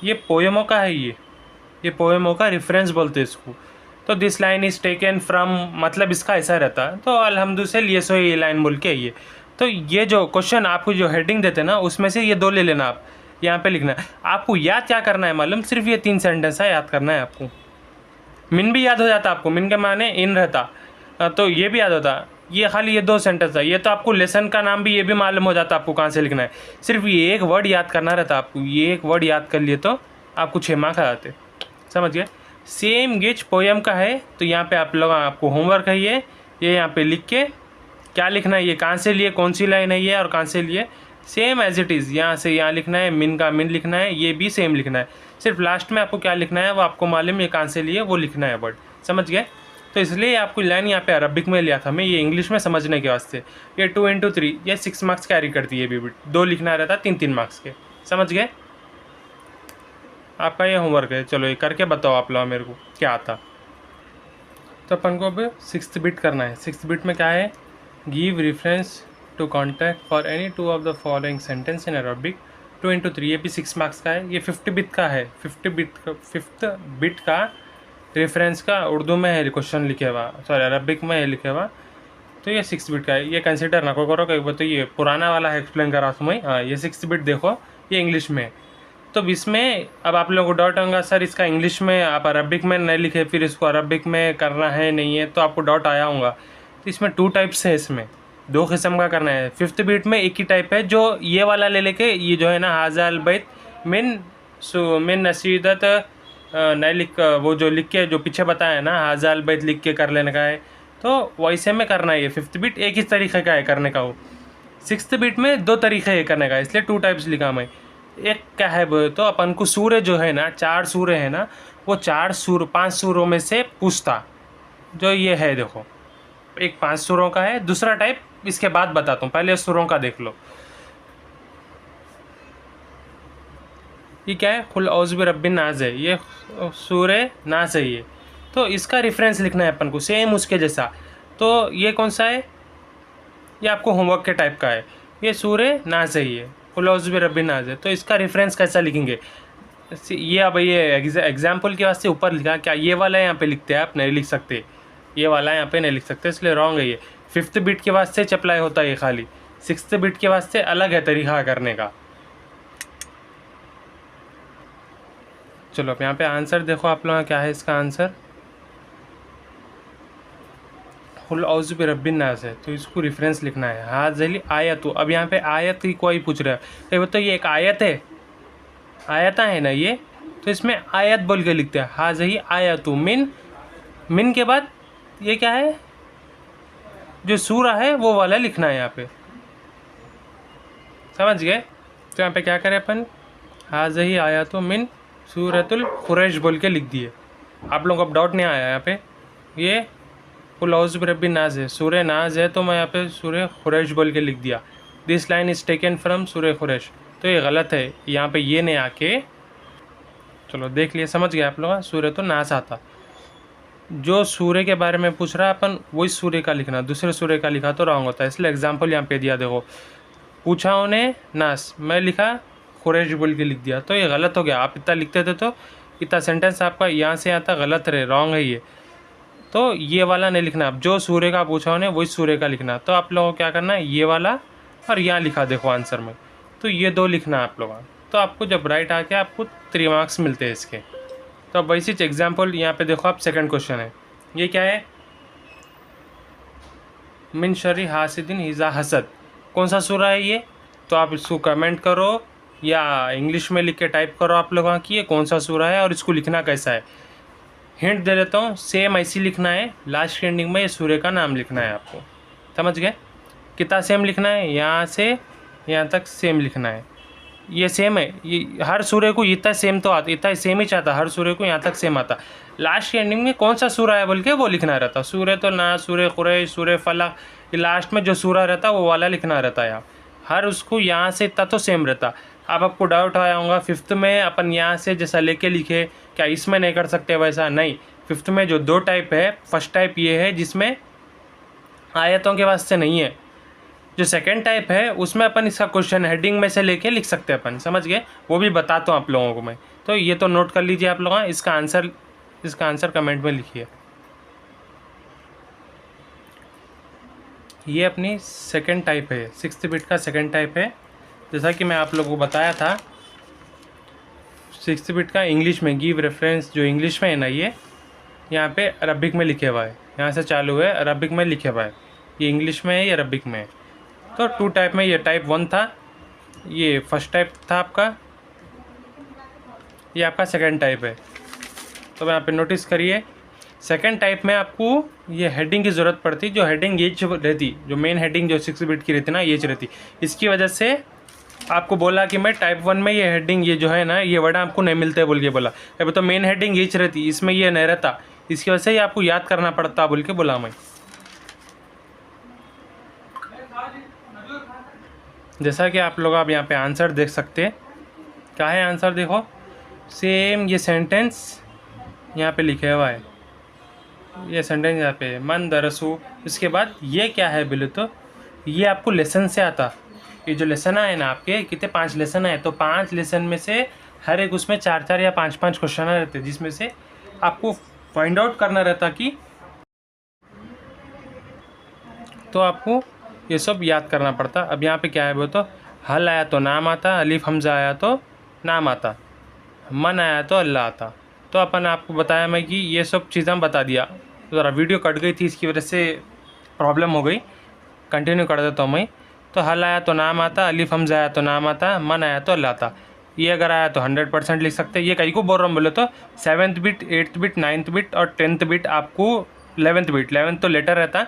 ये पोयमों का है, ये पोयमों का रेफरेंस बोलते हैं इसको। तो this line is taken from, मतलब इसका ऐसा रहता है, तो अलहम्दु से लिए सो ये लाइन बोल के ये। तो ये जो क्वेश्चन आपको जो हेडिंग देते ना, उसमें से ये 2 ले लेना आप, यहाँ पे लिखना है। आपको याद क्या करना है मालूम, सिर्फ ये 3 सेंटेंस है याद करना है आपको। मिन भी याद हो जाता आपको, मिन के माने इन रहता, तो ये भी याद होता, ये खाली ये 2 सेंटेंस है, ये तो आपको लेसन का नाम भी ये भी मालूम हो जाता आपको कहाँ से लिखना है, सिर्फ ये एक वर्ड याद करना रहता आपको, ये एक वर्ड याद कर लिए तो आपको 6 मार्क्स आ जाते, समझ गए। सेम गेज पोयम का है, तो यहाँ पे आप लोग आपको होमवर्क है ये यहाँ पे लिख के क्या लिखना है, ये कहाँ से लिए, कौन सी लाइन है ये और कहाँ से लिए, सेम एज इट इज़ यहाँ से यहाँ लिखना है, मिन का मिन लिखना है, ये भी सेम लिखना है, सिर्फ लास्ट में आपको क्या लिखना है वो आपको मालूम, ये कहाँ से लिए वो लिखना है वर्ड, समझ गए। तो इसलिए आपको लाइन यहाँ पे अरबिक में लिया था मैं, ये इंग्लिश में समझने के वास्ते। ये 2 × 3 ये 6 मार्क्स कैरी करती है, भी 2 लिखना रहता, 3 मार्क्स के, समझ गए। आपका ये होमवर्क है, चलो ये करके बताओ आप लोग मेरे को क्या आता। तो अपन को अब 6th बिट करना है। 6th बिट में क्या है, give reference to contact for any 2 of the following sentence in Arabic 2 × 3, ये भी 6 मार्क्स का है। ये 50 बिट का है, 5th बिट का रेफरेंस का उर्दू में है क्वेश्चन लिखे हुआ, सॉरी अरबिक में है लिखे हुआ, तो ये 6 बिट का है। ये कंसिडर ना करो कहीं बार, तो ये पुराना वाला है एक्सप्लेन करा तुम्हें, हाँ ये 6 बिट देखो, ये इंग्लिश में। तो इसमें अब आप लोगों को डाउट होगा सर इसका इंग्लिश में आप अरबिक में नहीं लिखे, फिर इसको अरबिक में करना है नहीं है, तो आपको डाउट आया होगा। तो इसमें 2 टाइप्स है, इसमें 2 किस्म का करना है। 5th बिट में एक ही टाइप है, जो ये वाला ले लेके ये जो है ना हाजा अलबैत मिन नसीदत नहीं लिख, वो जो लिख के जो पीछे बताया ना हाजा अलबैत लिख के कर लेने का है, तो वैसे में करना है। ये 5th बिट एक ही तरीके का है करने का, वो 6th बिट में 2 तरीके है करने का, इसलिए 2 टाइप्स लिखा मैं। एक क्या है वो, तो अपन को सूर्य जो है ना 4 सूर्य है ना, वो 5 सूरों में से पूछता, जो ये है देखो एक 5 सूरों का है। दूसरा टाइप इसके बाद बताता हूँ, पहले सूरों का देख लो। ये क्या है, कुल औज़ु बिरब्बिन नाज़ है, ये सूर्य नाज़ है ये, तो इसका रेफरेंस लिखना है अपन को सेम उसके जैसा। तो ये कौन सा है, ये आपको होमवर्क के टाइप का है, ये सूर्य नाज़ है, ये कुल औज़ु बिरब्बिन नाज़ है, तो इसका रेफरेंस कैसा लिखेंगे। ये अब ये एग्जाम्पल के वास्ते ऊपर लिखा, क्या ये वाला यहाँ पे लिखते हैं आप, नहीं लिख सकते, ये वाला यहाँ पे नहीं लिख सकते, इसलिए रॉन्ग है ये। 5th बिट के वास्ते अप्लाई होता है ये खाली, 6th बिट के वास्ते अलग है तरीका करने का। चलो अब यहाँ पे आंसर देखो आप लोग, क्या है इसका आंसर, कुल औज़ु बिरब्बिन नाज़ है, तो इसको रेफरेंस लिखना है हाज़िल आयत। अब यहाँ पे आयत की कोई पूछ रहा है, वो तो ये एक आयत है, आयता है ना ये, तो इसमें आयत बोल के लिखते हैं हाज़िल आयतु मिन के बाद ये क्या है, जो सूरा है वो वाला लिखना है यहाँ पे, समझ गए। तो यहाँ पे क्या करें अपन, हाज़ही आयातो मिन सूरतुल कुरैश बोल के लिख दिए। आप लोगों को अब डाउट नहीं आया यहाँ पे? ये कुल औज़ु बिरब्बिन नाज़ है, सूरह नाज़ है, तो मैं यहाँ पे सूरह कुरैश बोल के लिख दिया। This line is taken from सूरह कुरैश, तो ये गलत है। यहाँ पे ये नहीं आके, चलो देख लिए, समझ गए आप लोग। सूरह तो नास आता, जो सूर्य के बारे में पूछ रहा है अपन वही सूर्य का लिखना, दूसरे सूर्य का लिखा तो रॉन्ग होता है। इसलिए एग्जांपल यहाँ पे दिया, देखो पूछा उन्हें नास, मैं लिखा कुरैश बोल के लिख दिया, तो ये गलत हो गया। आप इतना लिखते थे तो इतना सेंटेंस आपका यहाँ से यहाँ तक गलत रहे, रॉन्ग है ये, तो ये वाला नहीं लिखना। अब जो सूर्य का पूछा उन्हें वही सूर्य का लिखना। तो आप लोगों को क्या करना है, ये वाला और यहाँ लिखा देखो आंसर में, तो ये दो लिखना है आप लोगों का। तो आपको जब राइट आके आपको 3 मार्क्स मिलते हैं इसके। तो अब वैसी एग्जाम्पल यहाँ पे देखो आप, सेकंड क्वेश्चन है, ये क्या है, मिन शर्रि हासिदिन इज़ा हसद, कौन सा सूरा है ये? तो आप इसको कमेंट करो या इंग्लिश में लिख के टाइप करो आप लोगों की ये कौन सा सूरा है और इसको लिखना कैसा है। हिंट दे देता हूँ, सेम ऐसी लिखना है, लास्ट के एंडिंग में ये सूर्य का नाम लिखना है आपको, समझ गए? कितना सेम लिखना है, यहाँ से यहाँ तक सेम लिखना है, ये सेम है। ये हर सूर्य को इतना सेम तो आता, इतना सेम ही चाहता, हर सूर्य को यहाँ तक सेम आता। लास्ट के एंडिंग में कौन सा सूरा है बोल के वो लिखना रहता। सूर्य तो ना, सूर्य कुरैश, सूर्य फलक, ये लास्ट में जो सूरा रहता वो वाला लिखना रहता है। यहाँ हर उसको यहाँ से इतना तो सेम रहता। अब आपको डाउट आया होगा, 5th में अपन यहाँ से जैसा लेके लिखे, क्या इसमें नहीं कर सकते वैसा? नहीं, 5th में जो 2 टाइप है, फर्स्ट टाइप ये है जिसमें आयतों के वास्ते नहीं है, जो सेकंड टाइप है उसमें अपन इसका क्वेश्चन हेडिंग में से लेके लिख सकते हैं अपन, समझ गए? वो भी बताता हूँ आप लोगों को मैं। तो ये तो नोट कर लीजिए आप लोग, इसका आंसर कमेंट में लिखिए। ये अपनी सेकंड टाइप है, 6th बिट का सेकंड टाइप है। जैसा कि मैं आप लोगों को बताया था, 6th बिट का इंग्लिश में गिव रेफरेंस, जो इंग्लिश में है ना, ये यहाँ पे अरबिक में लिखे हुआ है, यहाँ से चालू है, अरबिक में लिखे हुआ है। ये इंग्लिश में है, ये अरबिक में है। तो 2 टाइप में, ये टाइप 1 था, ये फर्स्ट टाइप था आपका, ये आपका सेकंड टाइप है। तो यहाँ पे नोटिस करिए, सेकंड टाइप में आपको ये हेडिंग की ज़रूरत पड़ती, जो हेडिंग ये रहती, जो मेन हेडिंग जो 6 बिट की रहती ना, ये रहती। इसकी वजह से आपको बोला कि मैं टाइप 1 में ये हेडिंग, ये जो है ना, ये वर्ड आपको नहीं मिलते बोल के बोला। अभी तो मेन हेडिंग ये रहती, इसमें ये नहीं रहता, इसकी वजह से ये आपको याद करना पड़ता बोल के बोला मैं। जैसा कि आप लोग अब यहाँ पे आंसर देख सकते हैं, क्या है आंसर देखो, सेम ये सेंटेंस यहाँ पे लिखे हुआ है, ये सेंटेंस यहाँ पे मन दरसू। इसके बाद ये क्या है बोले तो, ये आपको लेसन से आता। ये जो लेसन आए ना आपके, कितने 5 लेसन आए, तो 5 लेसन में से हर एक उसमें 4-4 या 5-5 क्वेश्चन रहते, जिसमें से आपको फाइंड आउट करना रहता कि, तो आपको ये सब याद करना पड़ता। अब यहाँ पे क्या है वो, तो हल आया तो नाम आता, अलीफ हमजा आया तो नाम आता, मन आया तो अल्लाह आता। तो अपन आपको बताया मैं कि ये सब चीज़ें बता दिया। ज़रा वीडियो कट गई थी, इसकी वजह से प्रॉब्लम हो गई, कंटिन्यू कर देता हूँ मैं। तो हल आया तो नाम आता, अलीफ हमजा आया तो नाम आता, मन आया तो अल्लाह आता। ये अगर आया तो 100% लिख सकते हैं। ये कहीं को बोल रहा हूँ बोले तो 7th bit, 8th bit, 9th bit और 10th बिट आपको 11th बिट, 11th तो लेटर रहता।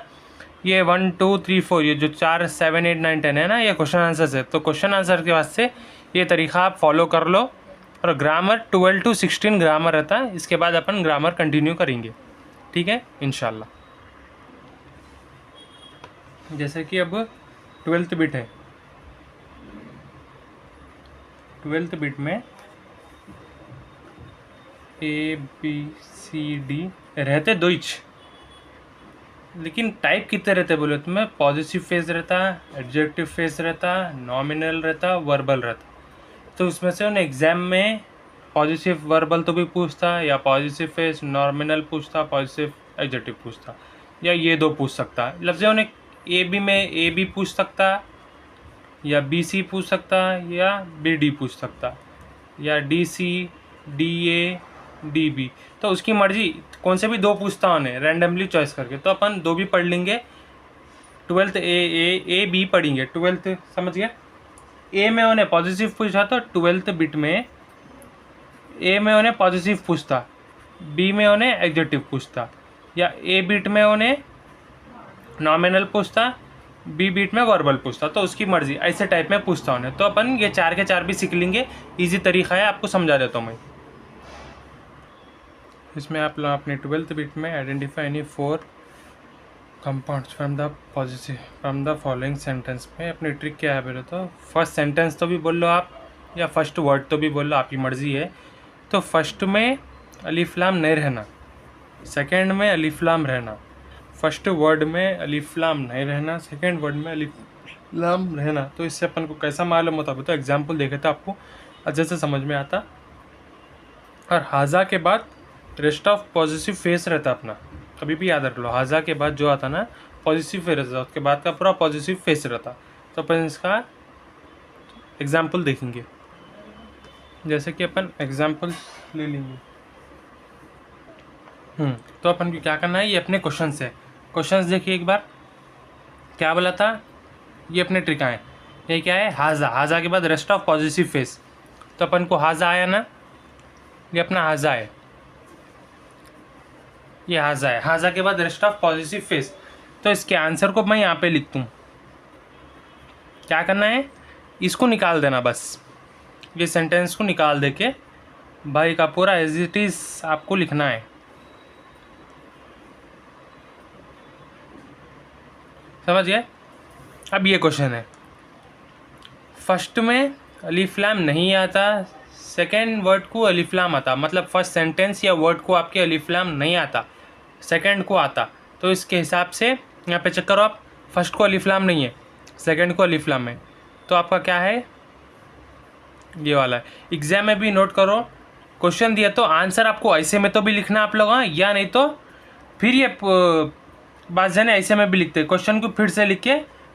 ये 1 2 3 4 ये जो 4 7 8 9 10 है ना, ये क्वेश्चन आंसर है। तो क्वेश्चन आंसर के वास्ते ये तरीका आप फॉलो कर लो। और ग्रामर 12 to 16 ग्रामर रहता है, इसके बाद अपन ग्रामर कंटिन्यू करेंगे, ठीक है इंशाल्लाह। जैसे कि अब 12th बिट है, 12th बिट में ABCD रहते 2 इंच, लेकिन टाइप कितने रहते बोले तो मैं, पॉजिटिव फेज रहता, एडजेक्टिव फेज रहता, नॉमिनल रहता, वर्बल रहता। तो उसमें से उन्हें एग्ज़ाम में पॉजिटिव वर्बल तो भी पूछता, या पॉजिटिव फेज नॉमिनल पूछता, पॉजिटिव एडजेक्टिव पूछता, या ये 2 पूछ सकता। लफ्ज़ उन्हें AB में AB पूछ सकता, या BC पूछ सकता, या BD पूछ सकता, या DC DA DB। तो उसकी मर्जी, कौन से भी 2 पूछता उन्हें रैंडमली चॉइस करके। तो अपन 2 भी पढ़ लेंगे, 12th A B पढ़ेंगे, 12th समझ गया। ए में उन्हें पॉजिटिव पूछा तो 12th बिट में ए में उन्हें पॉजिटिव पूछता, बी में उन्हें एडजेक्टिव पूछता, या ए बिट में उन्हें नॉमिनल पूछता, बी बीट में वर्बल पूछता तो उसकी मर्जी, ऐसे टाइप में पूछता उन्हें। तो अपन ये 4 के 4 भी सीख लेंगे, ईजी तरीका है, आपको समझा देता हूँ मैं। इसमें आप लोग अपने 12th बीट में identify any 4 compounds from the following sentence में अपनी ट्रिक क्या है बोले तो फर्स्ट सेंटेंस तो भी बोल लो आप, या फर्स्ट वर्ड तो भी बोल लो, आपकी मर्जी है। तो फर्स्ट में अलिफ लाम नहीं रहना, सेकंड में अलिफ लाम रहना, फर्स्ट वर्ड में अलिफ लाम नहीं रहना, सेकंड वर्ड में अलिफ लाम रहना। तो इससे अपन को कैसा मालूम होता है तो एग्जाम्पल देखे तो आपको अच्छे से समझ में आता। और हाजा के बाद रेस्ट ऑफ पॉजिटिव फेस रहता अपना, कभी भी याद रख लो, हाजा के बाद जो आता ना पॉजिटिव फेस रहता, उसके बाद का पूरा पॉजिटिव फेस रहता। तो अपन इसका एग्जाम्पल देखेंगे, जैसे कि अपन एग्जाम्पल ले लेंगे। तो अपन को क्या करना है, ये अपने क्वेश्चंस है। क्वेश्चंस देखिए एक बार, क्या बोला था, ये अपने ट्रिका है। ये क्या है, हाजा, हाजा के बाद रेस्ट ऑफ पॉजिटिव फेस। तो अपन को हाजा आया ना, ये अपना हाजा है, ये हाजा है, हाजा के बाद रेस्ट ऑफ पॉजिटिव फेस। तो इसके आंसर को मैं यहाँ पे लिख दूँ, क्या करना है, इसको निकाल देना बस, ये सेंटेंस को निकाल दे के भाई का पूरा एज इट इज़ आपको लिखना है। समझ गए। अब ये क्वेश्चन है, फर्स्ट में अलिफ लाम नहीं आता, सेकेंड वर्ड को अलिफ लाम आता, मतलब फर्स्ट सेंटेंस या वर्ड को आपके अलिफ लाम नहीं आता, सेकेंड को आता। तो इसके हिसाब से यहाँ पे चेक करो आप, फर्स्ट को अलिफ लाम नहीं है, सेकेंड को अलिफ लाम है, तो आपका क्या है, ये वाला है। एग्जाम में भी नोट करो, क्वेश्चन दिया तो आंसर आपको ऐसे में तो भी लिखना आप लोग, या नहीं तो फिर ये बात जाने ऐसे में भी लिखते, क्वेश्चन को फिर से लिख के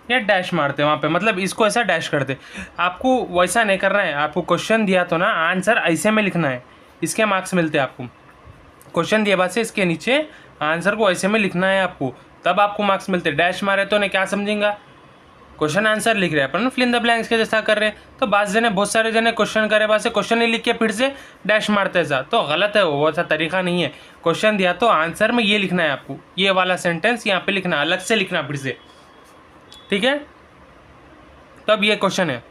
या डैश मारते वहाँ पे, मतलब इसको ऐसा डैश करते। आपको वैसा नहीं करना है, आपको क्वेश्चन दिया तो ना आंसर ऐसे में लिखना है, इसके मार्क्स मिलते हैं आपको। क्वेश्चन दिया बाद से इसके नीचे आंसर को ऐसे में लिखना है आपको, तब आपको मार्क्स मिलते। डैश मारे तो नहीं क्या समझेंगा, क्वेश्चन आंसर लिख रहे हैं अपन, फिल इन द ब्लैंक्स के जैसा कर रहे हैं। तो बात जने बहुत सारे जने क्वेश्चन करे बाद से क्वेश्चन नहीं लिख के फिर से डैश मारते ऐसा, तो गलत है, वो ऐसा तरीका नहीं है। क्वेश्चन दिया तो आंसर में ये लिखना है आपको, ये वाला सेंटेंस यहाँ पे लिखना, अलग से लिखना फिर से, ठीक है। तब ये क्वेश्चन है,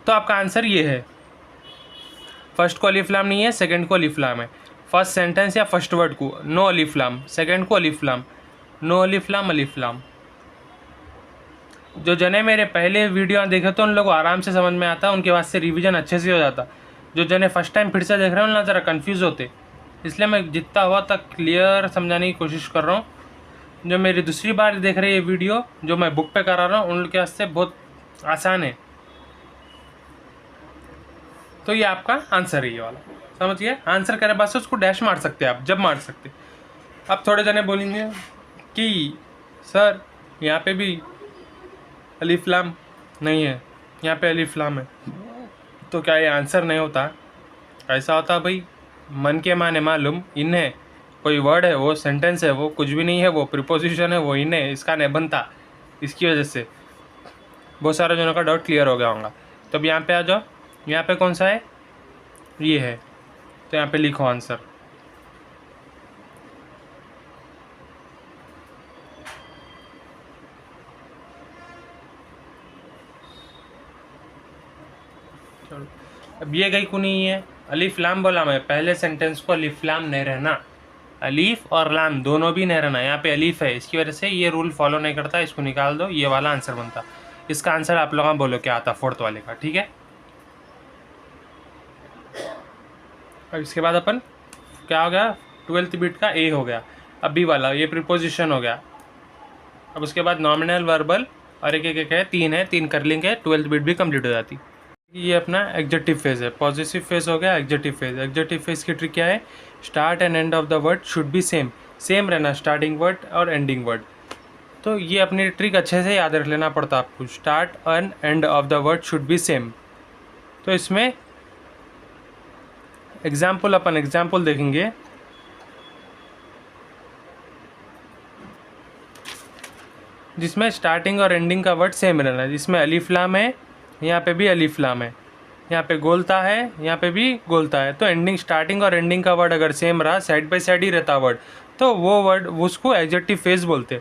तो आपका आंसर ये है, फर्स्ट को अलिफ लाम नहीं है, सेकंड को अलिफ लाम है, फर्स्ट सेंटेंस या फर्स्ट वर्ड को नो अलिफ लाम, सेकंड को अलिफ लाम, नो अलिफ लाम अलिफ लाम। जो जने मेरे पहले वीडियो देखे तो उन लोगों को आराम से समझ में आता, उनके वास्ते रिवीजन अच्छे से हो जाता। जो जने फर्स्ट टाइम फिर से देख रहे हो ना, ज़रा कंफ्यूज होते, इसलिए मैं जितना हुआ तक क्लियर समझाने की कोशिश कर रहा हूँ। जो मेरी दूसरी बार देख रहे हैं ये वीडियो जो मैं बुक पे करा रहा हूँ, उन लोग के वास्ते बहुत आसान है। तो ये आपका आंसर है, ये वाला समझिए। आंसर करे बाद से उसको डैश मार सकते हैं आप, जब मार सकते। अब थोड़े जने बोलेंगे कि सर यहाँ पे भी अलिफ लाम नहीं है, यहाँ पे अलिफ लाम है, तो क्या ये आंसर नहीं होता? ऐसा होता भाई, मन के माने मालूम, इन्हें कोई वर्ड है, वो सेंटेंस है, वो कुछ भी नहीं है, वो प्रीपोजिशन है, वो इन्हें इसका नहीं बनता। इसकी वजह से बहुत सारे जनों का डाउट क्लियर हो गया होगा। तो अब यहाँ पे आ जाओ, यहाँ पे कौन सा है, ये है, तो यहाँ पे लिखो आंसर। अब ये गई को नहीं है, अलिफ लाम बोला मैं, पहले सेंटेंस को अलिफ लाम नहीं रहना, अलीफ और लाम दोनों भी नहीं रहना। यहाँ पे अलीफ है, इसकी वजह से ये रूल फॉलो नहीं करता, इसको निकाल दो, ये वाला आंसर बनता। इसका आंसर आप लोग बोलो क्या आता फोर्थ वाले का, ठीक है। अब इसके बाद अपन क्या हो गया, 12th बीट का ए हो गया। अब बी वाला ये प्रीपोजिशन हो गया। अब उसके बाद नॉमिनल वर्बल और एक एक है, तीन कर लेंगे, 12th बीट भी कंप्लीट हो जाती। ये अपना एग्जेक्टिव फेज है, पॉजिटिव फेज हो गया, एग्जेक्टिव फेज। एग्जेक्टिव फेज की ट्रिक क्या है, start and end of the word should be same रहना, स्टार्टिंग वर्ड और एंडिंग वर्ड। तो ये अपनी ट्रिक अच्छे से याद रख लेना पड़ता आपको, start and end of the word should be same. तो इसमें अपन एग्जाम्पल देखेंगे। जिसमें स्टार्टिंग और एंडिंग का वर्ड सेम रहना है, जिसमें अलिफ लाम है, यहाँ पे भी अलिफ लाम है, यहाँ पे गोलता है, यहाँ पे भी गोलता है। तो एंडिंग, स्टार्टिंग और एंडिंग का वर्ड अगर सेम रहा, साइड बाय साइड ही रहता वर्ड, तो वो वर्ड उसको एडजेक्टिव फेज बोलते।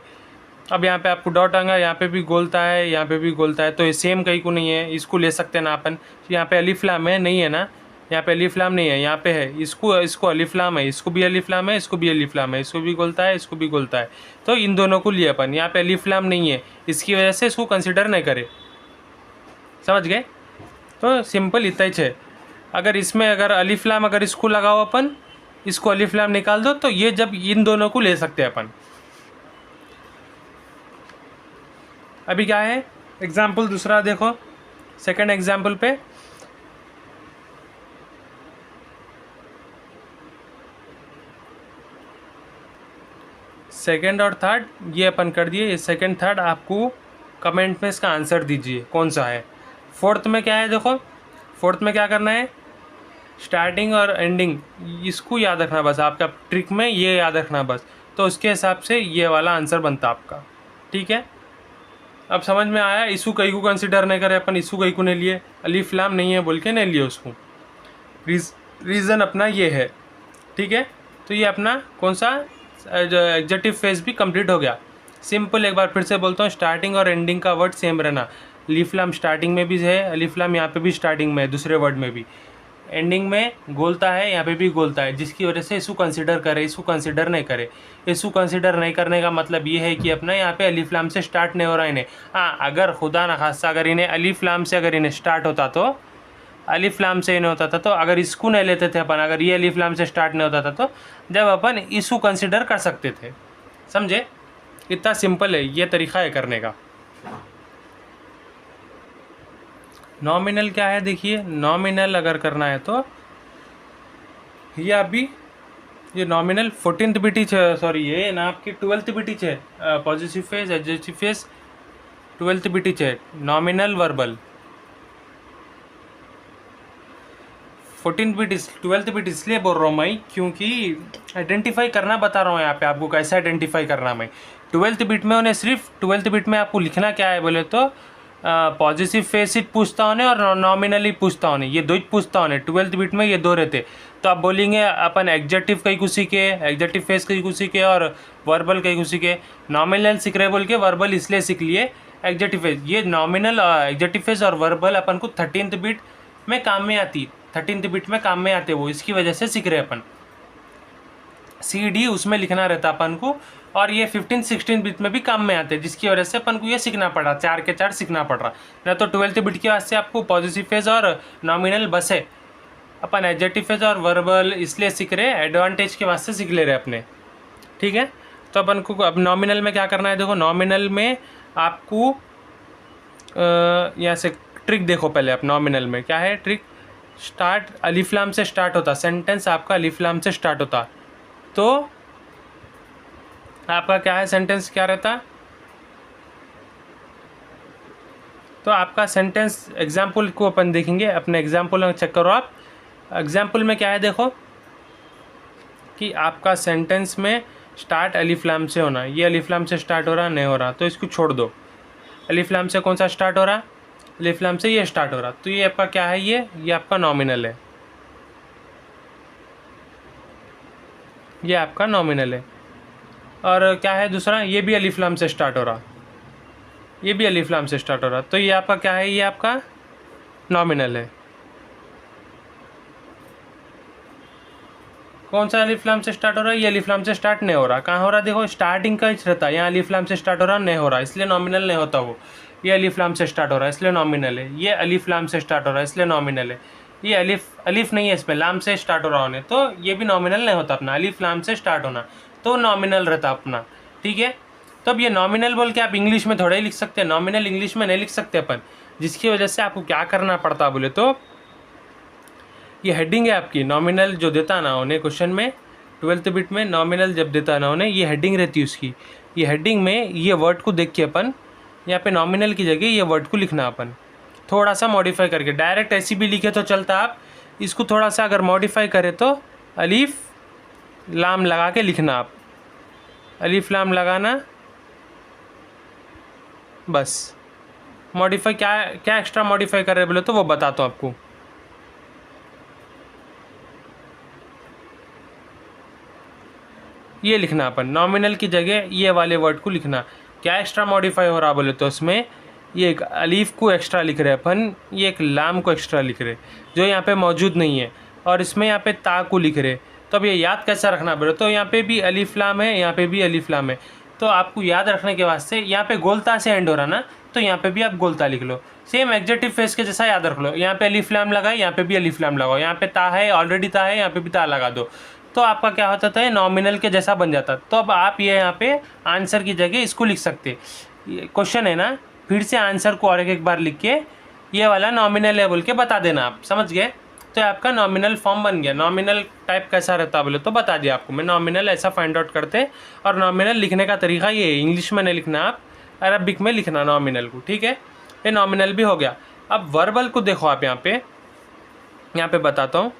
अब यहाँ पे आपको डॉट आएगा, यहाँ पे भी गोलता है, यहाँ पे भी गोलता है, तो ये सेम कहीं को नहीं है, इसको ले सकते हैं ना अपन। यहाँ पे अलिफ लाम है, नहीं है ना, यहाँ पे अलिफ लाम नहीं है, यहाँ पे है, इसको अलिफ लाम है, इसको भी अलिफ लाम है, इसको भी अलिफ लाम है, इसको भी गोलता है, इसको भी गोलता है, तो इन दोनों को लिए अपन। यहाँ पे अलिफ लाम नहीं है, इसकी वजह से इसको कंसिडर नहीं करे, समझ गए। तो सिंपल इतना ही है। अगर इसमें अगर अलिफ लाम अगर इसको लगाओ अपन, इसको अलिफ लाम निकाल दो, तो ये जब इन दोनों को ले सकते हैं अपन। अभी क्या है एग्जाम्पल दूसरा देखो, सेकंड एग्जाम्पल पे सेकंड और थर्ड ये अपन कर दिए। सेकंड थर्ड आपको कमेंट में इसका आंसर दीजिए कौन सा है। फोर्थ में क्या है देखो, फोर्थ में क्या करना है, स्टार्टिंग और एंडिंग इसको याद रखना बस, आपका ट्रिक में ये याद रखना बस, तो उसके हिसाब से ये वाला आंसर बनता आपका। ठीक है, अब समझ में आया। इसू कई को कंसिडर नहीं करे अपन, इसू कई को नहीं लिए, अलिफ लाम नहीं है बोल के नहीं लिए उसको, रीज़न अपना ये है। ठीक है, तो ये अपना कौन सा एडजेक्टिव फेज भी कंप्लीट हो गया। सिंपल एक बार फिर से बोलता हूँ, स्टार्टिंग और एंडिंग का वर्ड सेम रहना। अलिफ लाम स्टार्टिंग में भी है, अलिफ लाम यहाँ पे भी स्टार्टिंग में है, दूसरे वर्ड में भी, एंडिंग में गोलता है, यहाँ पे भी गोलता है, जिसकी वजह से इसको कंसिडर करे, इसको कंसिडर नहीं करे। इसको कंसिडर नहीं करने का मतलब ये है कि अपना यहाँ पे अलिफ लाम से स्टार्ट नहीं हो रहा इन्हें। हाँ, अगर खुदा न खास्ता अगर इन्हें अलिफ लाम से अगर इन्हें स्टार्ट होता, तो अलिफ लाम से इन्हें होता था, तो अगर इसको नहीं लेते थे अपन, अगर ये अलिफ लाम से स्टार्ट नहीं होता था, तो जब अपन इसको कंसिडर कर सकते थे। समझे, इतना सिंपल है ये तरीका है करने का। नॉमिनल क्या है देखिए, नॉमिनल अगर करना है तो ये अभी ये नॉमिनल 14th बीटी सॉरी ये ना आपकी 12th बीटी है, positive phase adjective phase 12th BT है, nominal verbal 14th beat 12th beat इसलिए बोल रहा हूँ मैं क्योंकि आइडेंटिफाई करना बता रहा हूँ यहाँ पे आपको कैसे आइडेंटिफाई करना। मैं 12th बीट में उन्हें सिर्फ 12th बीट में आपको लिखना क्या है बोले तो पॉजिटिव फेस इट पूछता होने और नॉमिनली पूछता होने, ये दो ही पूछता होने। 12th बीट में ये दो रहते, तो आप बोलेंगे अपन एग्जेक्टिव कई को सीखे, एग्जेक्टिव फेस कई को सीखे और वर्बल कई को सीखे। नॉमिनल सीख रहे बोल के वर्बल इसलिए सीख लिए, एग्जेक्टिव फेस ये नॉमिनल एग्जेक्टिव फेस और वर्बल अपन को 13th बीट में काम में आती, 13th बीट में काम में आते वो, इसकी वजह से सीख रहे अपन। CD उसमें लिखना रहता अपन को, और ये 15-16 बीट में भी काम में आते, जिसकी वजह से अपन को ये सीखना पड़ा, 4 के 4 सीखना पड़ रहा। ना तो 12th बीट के वास्ते आपको पॉजिटिव फेज और नॉमिनल बस है, अपन एडजेक्टिव फेज और वर्बल इसलिए सीख रहे, एडवांटेज के वास्ते सीख ले रहे अपने। ठीक है, तो अपन को अब नॉमिनल में क्या करना है देखो, नॉमिनल में आपको यहाँ से ट्रिक देखो पहले। आप नॉमिनल में क्या है ट्रिक, स्टार्ट अलिफ लाम से स्टार्ट होता, सेंटेंस आपका अलिफ लाम से स्टार्ट होता, तो आपका क्या है सेंटेंस क्या रहता, तो आपका सेंटेंस एग्जाम्पल को अपन देखेंगे, अपने एग्जाम्पल में चेक करो आप। एग्जाम्पल में क्या है देखो कि आपका सेंटेंस में स्टार्ट अलिफ लाम से होना, ये अलिफ लाम से स्टार्ट हो रहा नहीं हो रहा, तो इसको छोड़ दो। अलिफ लाम से कौन सा स्टार्ट हो रहा, अलिफ लाम से ये स्टार्ट हो रहा, तो ये आपका क्या है, ये आपका नॉमिनल है, ये आपका नॉमिनल है। और क्या है दूसरा, ये भी अलिफ लाम से स्टार्ट हो रहा, ये भी अलिफ लाम से स्टार्ट हो रहा, तो ये आपका क्या है, ये आपका नॉमिनल है। कौन सा अलिफ लाम से स्टार्ट हो रहा है, ये अलिफ लाम से स्टार्ट नहीं हो रहा, कहाँ हो रहा देखो, स्टार्टिंग का ही रहता है, यहाँ अलिफ लाम से स्टार्ट हो रहा नहीं हो रहा, इसलिए नॉमिनल नहीं होता वो। ये अलिफ लाम से स्टार्ट हो रहा है इसलिए नॉमिनल है, ये अलिफ लाम से स्टार्ट हो रहा है इसलिए नॉमिनल है, ये अलिफ नहीं है इसमें, लाम से स्टार्ट हो रहा होने, तो ये भी नॉमिनल नहीं होता अपना, अलिफ लाम से स्टार्ट होना तो नॉमिनल रहता अपना। ठीक है, तो अब ये नॉमिनल बोल के आप इंग्लिश में थोड़ा ही लिख सकते हैं, नॉमिनल इंग्लिश में नहीं लिख सकते अपन, जिसकी वजह से आपको क्या करना पड़ता बोले तो ये हेडिंग है आपकी, नॉमिनल जो देता ना उन्हें क्वेश्चन में 12th बीट में नॉमिनल जब देता ना उन्हें, ये हेडिंग रहती है उसकी, ये हेडिंग में ये वर्ड को देख के अपन यहाँ पे नॉमिनल की जगह ये वर्ड को लिखना अपन थोड़ा सा मॉडिफाई करके, डायरेक्ट ऐसी भी लिखे तो चलता, आप इसको थोड़ा सा अगर मॉडिफाई करें तो अलिफ लाम लगा के लिखना, आप अलिफ लाम लगाना बस। मॉडिफाई क्या क्या एक्स्ट्रा मॉडिफाई कर रहे बोले तो वो बताता हूँ आपको। ये लिखना अपन नॉमिनल की जगह ये वाले वर्ड को लिखना, क्या एक्स्ट्रा मॉडिफाई हो रहा बोले तो उसमें ये एक अलीफ को एक्स्ट्रा लिख रहे हैं अपन, ये एक लाम को एक्स्ट्रा लिख रहे जो यहाँ पे मौजूद नहीं है, और इसमें यहाँ पे ता को लिख रहे। तो अब ये याद कैसा रखना बोले तो यहाँ पे भी अलीफ लाम है, यहाँ पे भी अलीफ लाम है, तो आपको याद रखने के वास्ते यहाँ पे गोलता से एंड हो रहा ना, तो यहाँ पे भी आप गोलता लिख लो। सेम एग्जेक्टिव फेस के जैसा याद रख लो, यहाँ पे अलीफ लाम लगाए, यहाँ पे भी अलीफ लाम लगाओ, यहाँ पे ता है ऑलरेडी ता है, यहाँ पे भी ता लगा दो, तो आपका क्या होता था, नॉमिनल के जैसा बन जाता। तो अब आप ये यहाँ पे आंसर की जगह इसको लिख सकते। क्वेश्चन है ना, फिर से आंसर को और एक बार लिख के ये वाला नॉमिनल है बोल के बता देना, आप समझ गए। तो आपका नॉमिनल फॉर्म बन गया। नॉमिनल टाइप कैसा रहता बोले तो बता दिया आपको मैं। नॉमिनल ऐसा फाइंड आउट करते, और नॉमिनल लिखने का तरीका ये है, इंग्लिश में नहीं लिखना, आप अरबिक में लिखना नॉमिनल को, ठीक है। ये नॉमिनल भी हो गया। अब वर्बल को देखो आप, यहाँ पे बताता हूँ,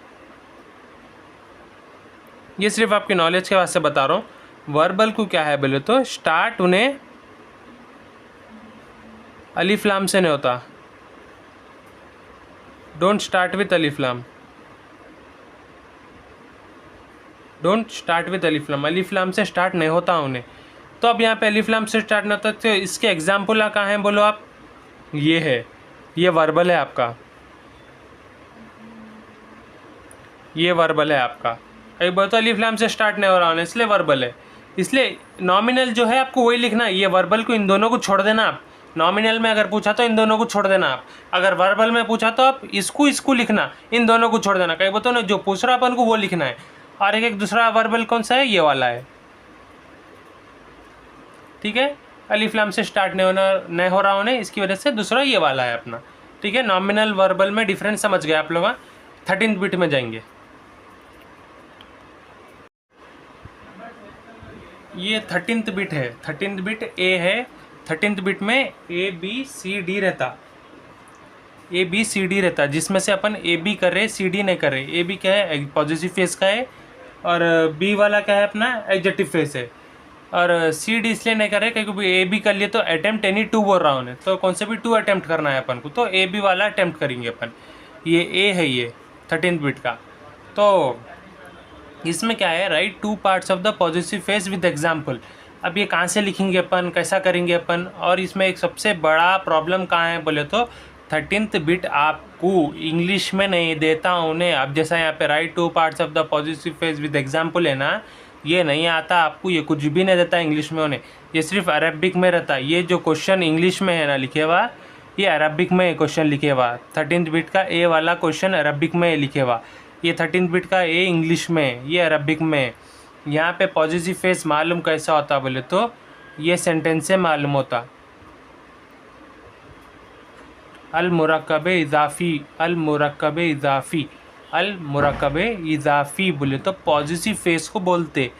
ये सिर्फ आपकी नॉलेज के वास्ते बता रहा हूँ। वर्बल को क्या है बोले तो स्टार्ट उन्हें अलीफ लाम से नहीं होता, डोंट स्टार्ट विथ अलीफ लाम, डोंट स्टार्ट विथ अलीफ लाम, अलीफ लाम से स्टार्ट नहीं होता उन्हें। तो अब यहाँ पे अलीफ लाम से स्टार्ट नहीं होता, तो इसके एग्जाम्पल कहाँ हैं बोलो आप, ये है, ये वर्बल है आपका, ये वर्बल है आपका। कई बार तो अलीफ लाम से स्टार्ट नहीं हो रहा है, इसलिए वर्बल है। इसलिए नॉमिनल जो है आपको वही लिखना है, ये वर्बल को इन दोनों को छोड़ देना आप। नॉमिनल में अगर पूछा तो इन दोनों को छोड़ देना आप, अगर वर्बल में पूछा तो आप इसको लिखना, इन दोनों को छोड़ देना। कई बार तो ना जो पूछ रहा अपन को वो लिखना है, और एक दूसरा वर्बल कौन सा है, ये वाला है, ठीक है। अलीफ लाम से स्टार्ट नहीं हो रहा होने, इसकी वजह से दूसरा ये वाला है अपना, ठीक है। नॉमिनल वर्बल में डिफरेंस समझ गए आप लोग। 13th बिट में जाएंगे, ये 13th बिट है, 13th बिट ए है। 13th बिट में ए बी सी डी रहता, ए बी सी डी रहता, जिसमें से अपन ए बी कर रहे, सी डी नहीं कर रहे। ए बी क्या है, पॉजिटिव फेस का है, और बी वाला क्या है अपना, एडजेक्टिव फेस है। और सी डी इसलिए नहीं कर रहे क्योंकि ए बी कर लिए तो अटेम्प्ट एनी टू बोल रहा हूँ, तो कौन से भी 2 अटेम्प्ट करना है अपन को, तो ए बी वाला अटेम्प्ट करेंगे अपन। ये ए है, ये 13th बिट का। तो इसमें क्या है, right 2 parts of the positive face with example. अब ये कहाँ से लिखेंगे अपन, कैसा करेंगे अपन, और इसमें एक सबसे बड़ा प्रॉब्लम कहाँ है बोले तो 13th बिट आपको इंग्लिश में नहीं देता उन्हें। अब जैसा यहाँ पे right 2 parts of the positive face with example है ना, ये नहीं आता आपको, ये कुछ भी नहीं देता इंग्लिश में उन्हें, ये सिर्फ अरबिक में रहता। ये जो क्वेश्चन इंग्लिश में है ना लिखे हुआ, ये अरबिक में क्वेश्चन लिखे हुआ। 13th बिट का ए वाला क्वेश्चन अरबिक में लिखे हुआ, ये 13th बिट का ए इंग्लिश में, ये अरबिक में। यहाँ पे पॉजिटिव फेस मालूम कैसा होता बोले तो ये सेंटेंस से मालूम होता, अल मुरक्कब इज़ाफ़ी, अल मुरक्कब इज़ाफ़ी, अल मुरक्कब इज़ाफ़ी बोले तो पॉजिटिव फेस को बोलते।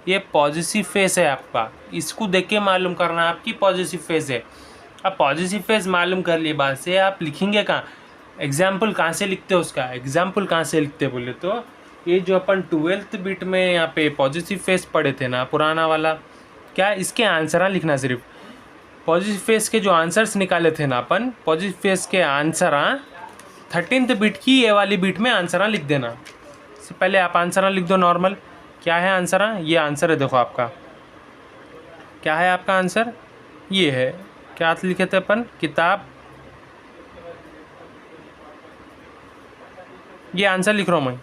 ये पॉजिटिव फेस है आपका, इसको देख के मालूम करना आपकी पॉजिटिव फेस है। अब पॉजिटिव फेस मालूम कर लिए बाद से आप लिखेंगे कहाँ, एग्जाम्पल कहाँ से लिखते हो उसका, एग्जाम्पल कहाँ से लिखते बोले तो ये जो अपन 12th बिट में यहाँ पे पॉजिटिव फेस पढ़े थे ना पुराना वाला, क्या इसके आंसर लिखना, सिर्फ पॉजिटिव फेस के जो आंसर्स निकाले थे ना अपन, पॉजिटिव फेस के आंसर 13th बिट की ये वाली बिट में आंसर लिख देना। इससे पहले आप आंसर लिख दो नॉर्मल। क्या है आंसर, ये आंसर है, देखो आपका क्या है, आपका आंसर ये है। क्या लिखे थे अपन, किताब, ये आंसर लिख रहा हूँ मैं,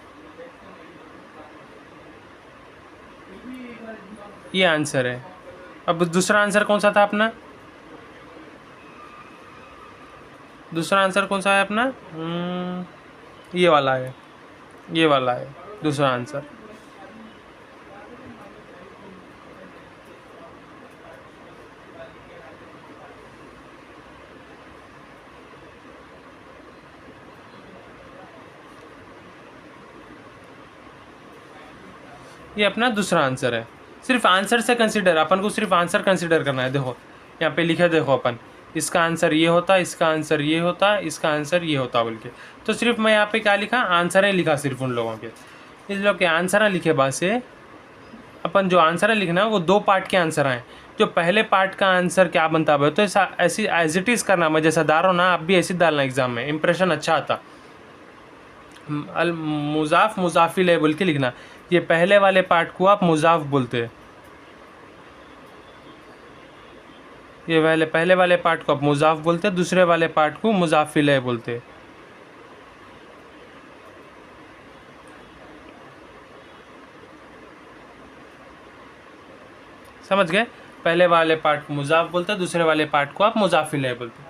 ये आंसर है। अब दूसरा आंसर कौन सा था अपना, दूसरा आंसर कौन सा है अपना, ये वाला है, ये वाला है दूसरा आंसर। ये अपना दूसरा आंसर है। सिर्फ आंसर से कंसीडर, अपन को सिर्फ आंसर कंसीडर करना है। देखो यहाँ पे लिखा, देखो अपन इसका आंसर ये होता, इसका आंसर ये होता, इसका आंसर ये होता बोल के। तो सिर्फ मैं यहाँ पे क्या लिखा, आंसर ही लिखा सिर्फ उन लोगों के। इस लोग के आंसर लिखे बाद से अपन जो आंसर लिखना है वो 2 पार्ट के आंसर हैं। जो पहले पार्ट का आंसर क्या बनता है तो ऐसा ऐसी एज इट इज़ करना, मैं जैसा डाल रहा हूँ ना आप भी ऐसे डालना एग्जाम में, इंप्रेशन अच्छा आता। अल मुज़ाफ़ मुज़ाफ़िल है बोल के लिखना। ये पहले वाले पार्ट को आप मुज़ाफ़ बोलते हैं, ये वाले पहले वाले पार्ट को आप मुज़ाफ बोलते, दूसरे वाले पार्ट को मुज़ाफ इलैह बोलते। समझ गए? पहले वाले पार्ट को मुज़ाफ बोलते, दूसरे वाले पार्ट को आप मुज़ाफ इलैह बोलते।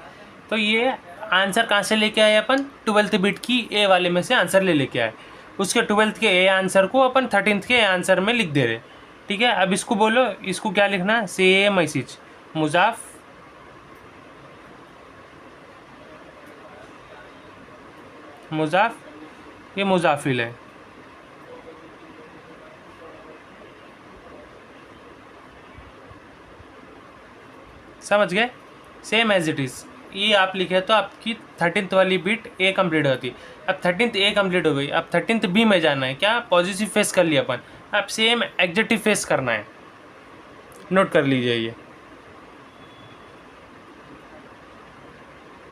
तो ये आंसर कहाँ से लेके आए अपन? 12th बिट की ए वाले में से आंसर लेके आए। उसके 12th के ए आंसर को अपन 13th के आंसर में लिख दे रहे। ठीक है, अब इसको बोलो, इसको क्या लिखना है? सेम मैसेज मुज़ाफ मुज़ाफ, ये मुज़ाफ इलैह। समझ गए? सेम एज इट इज़ ये आप लिखे तो आपकी 13th वाली बिट ए कंप्लीट होती। अब 13th ए कंप्लीट हो गई, अब 13th बी में जाना है। क्या? पॉजिटिव फेस कर लिया अपन, अब सेम एग्जेक्टिव फेस करना है। नोट कर लीजिए ये।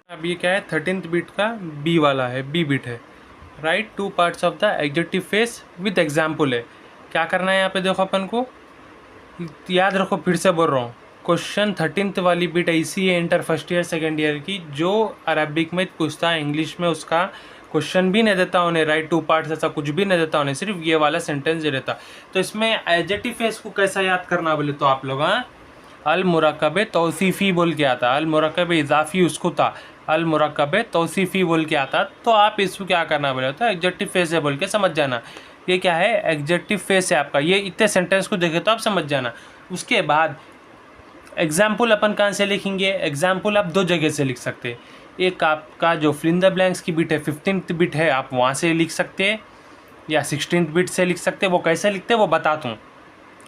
अब ये क्या है? 13th बिट का बी वाला है, बी बिट है। Right 2 parts of the adjective face with example है। क्या करना है यहाँ पे? देखो अपन को याद रखो, फिर से बोल रहा हूँ, क्वेश्चन 13th वाली बिट ऐसी है inter first year second year की, जो अरबिक में पूछता है, इंग्लिश में उसका क्वेश्चन भी नहीं देता उन्हें, राइट 2 पार्ट्स ऐसा कुछ भी नहीं देता उन्हें, सिर्फ ये वाला सेंटेंस दे देता। तो इसमें एडजेक्टिव फेस को कैसा याद करना बोले तो आप लोग, हाँ, अल मुरक्कब तौसीफ़ी बोल के आता, अल मुरक्कब इजाफ़ी उसको था, अल मुरक्कब तौसीफ़ी बोल के आता। तो आप इसको क्या करना बोले तो एग्जेक्टिव फेस है बोल के समझ जाना। ये क्या है? एग्जेक्टिव फेस है आपका। ये इतने सेंटेंस को देखे तो आप समझ जाना। उसके बाद एग्जाम्पल अपन कहाँ से लिखेंगे? एग्जाम्पल आप 2 जगह से लिख सकते हैं। एक आपका जो फिल इन द ब्लैंक्स की बिट है, 15th बिट है, आप वहाँ से लिख सकते हैं, या 16th बिट से लिख सकते हैं। वो कैसे लिखते हैं वो बताता हूँ,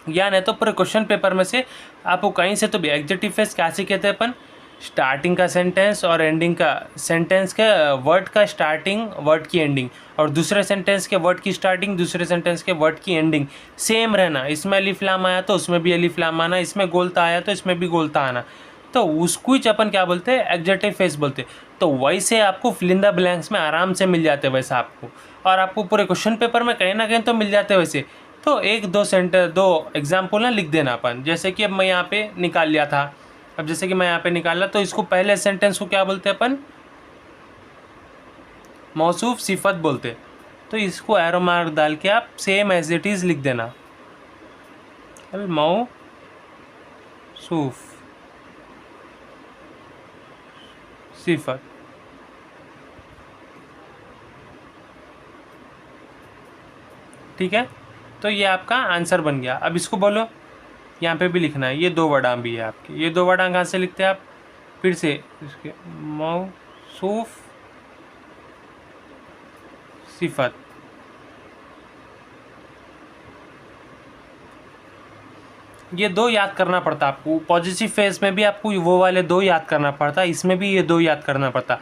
या नहीं तो पूरे क्वेश्चन पेपर में से आपको कहीं से तो भी एग्जेक्टिव फेस क्या से कहते हैं अपन? स्टार्टिंग का सेंटेंस और एंडिंग का सेंटेंस के वर्ड का स्टार्टिंग, वर्ड की एंडिंग, और दूसरे सेंटेंस के वर्ड की स्टार्टिंग, दूसरे सेंटेंस के वर्ड की एंडिंग सेम रहना। इसमें अलिफ लाम आया तो उसमें भी अलिफ लाम आना, इसमें गोलता आया तो इसमें भी गोलता आना। तो उसको ही अपन क्या बोलते हैं? एग्जेक्टिव फेस बोलते हैं। तो वैसे आपको फिल इन द ब्लैंक्स में आराम से मिल जाते हैं वैसा आपको, और आपको पूरे क्वेश्चन पेपर में कहीं ना कहीं तो मिल जाते हैं वैसे। तो 1-2 एग्जाम्पल ना लिख देना अपन। जैसे कि अब मैं यहाँ पे निकाल लिया था, अब जैसे कि मैं यहाँ पे निकाला, तो इसको पहले सेंटेंस को क्या बोलते हैं अपन? मौसूफ सिफत बोलते। तो इसको एरो मार्क डाल के आप सेम एज इट इज़ लिख देना, अल मौसूफ सिफत। ठीक है, तो ये आपका आंसर बन गया। अब इसको बोलो, यहाँ पे भी लिखना है। ये 2 वर्डां भी है आपके, ये 2 वर्डां कहाँ से लिखते हैं आप? फिर से इसके मौसूफ सिफत। ये 2 याद करना पड़ता आपको। पॉजिटिव फेस में भी आपको वो वाले 2 याद करना पड़ता, इसमें भी ये 2 याद करना पड़ता।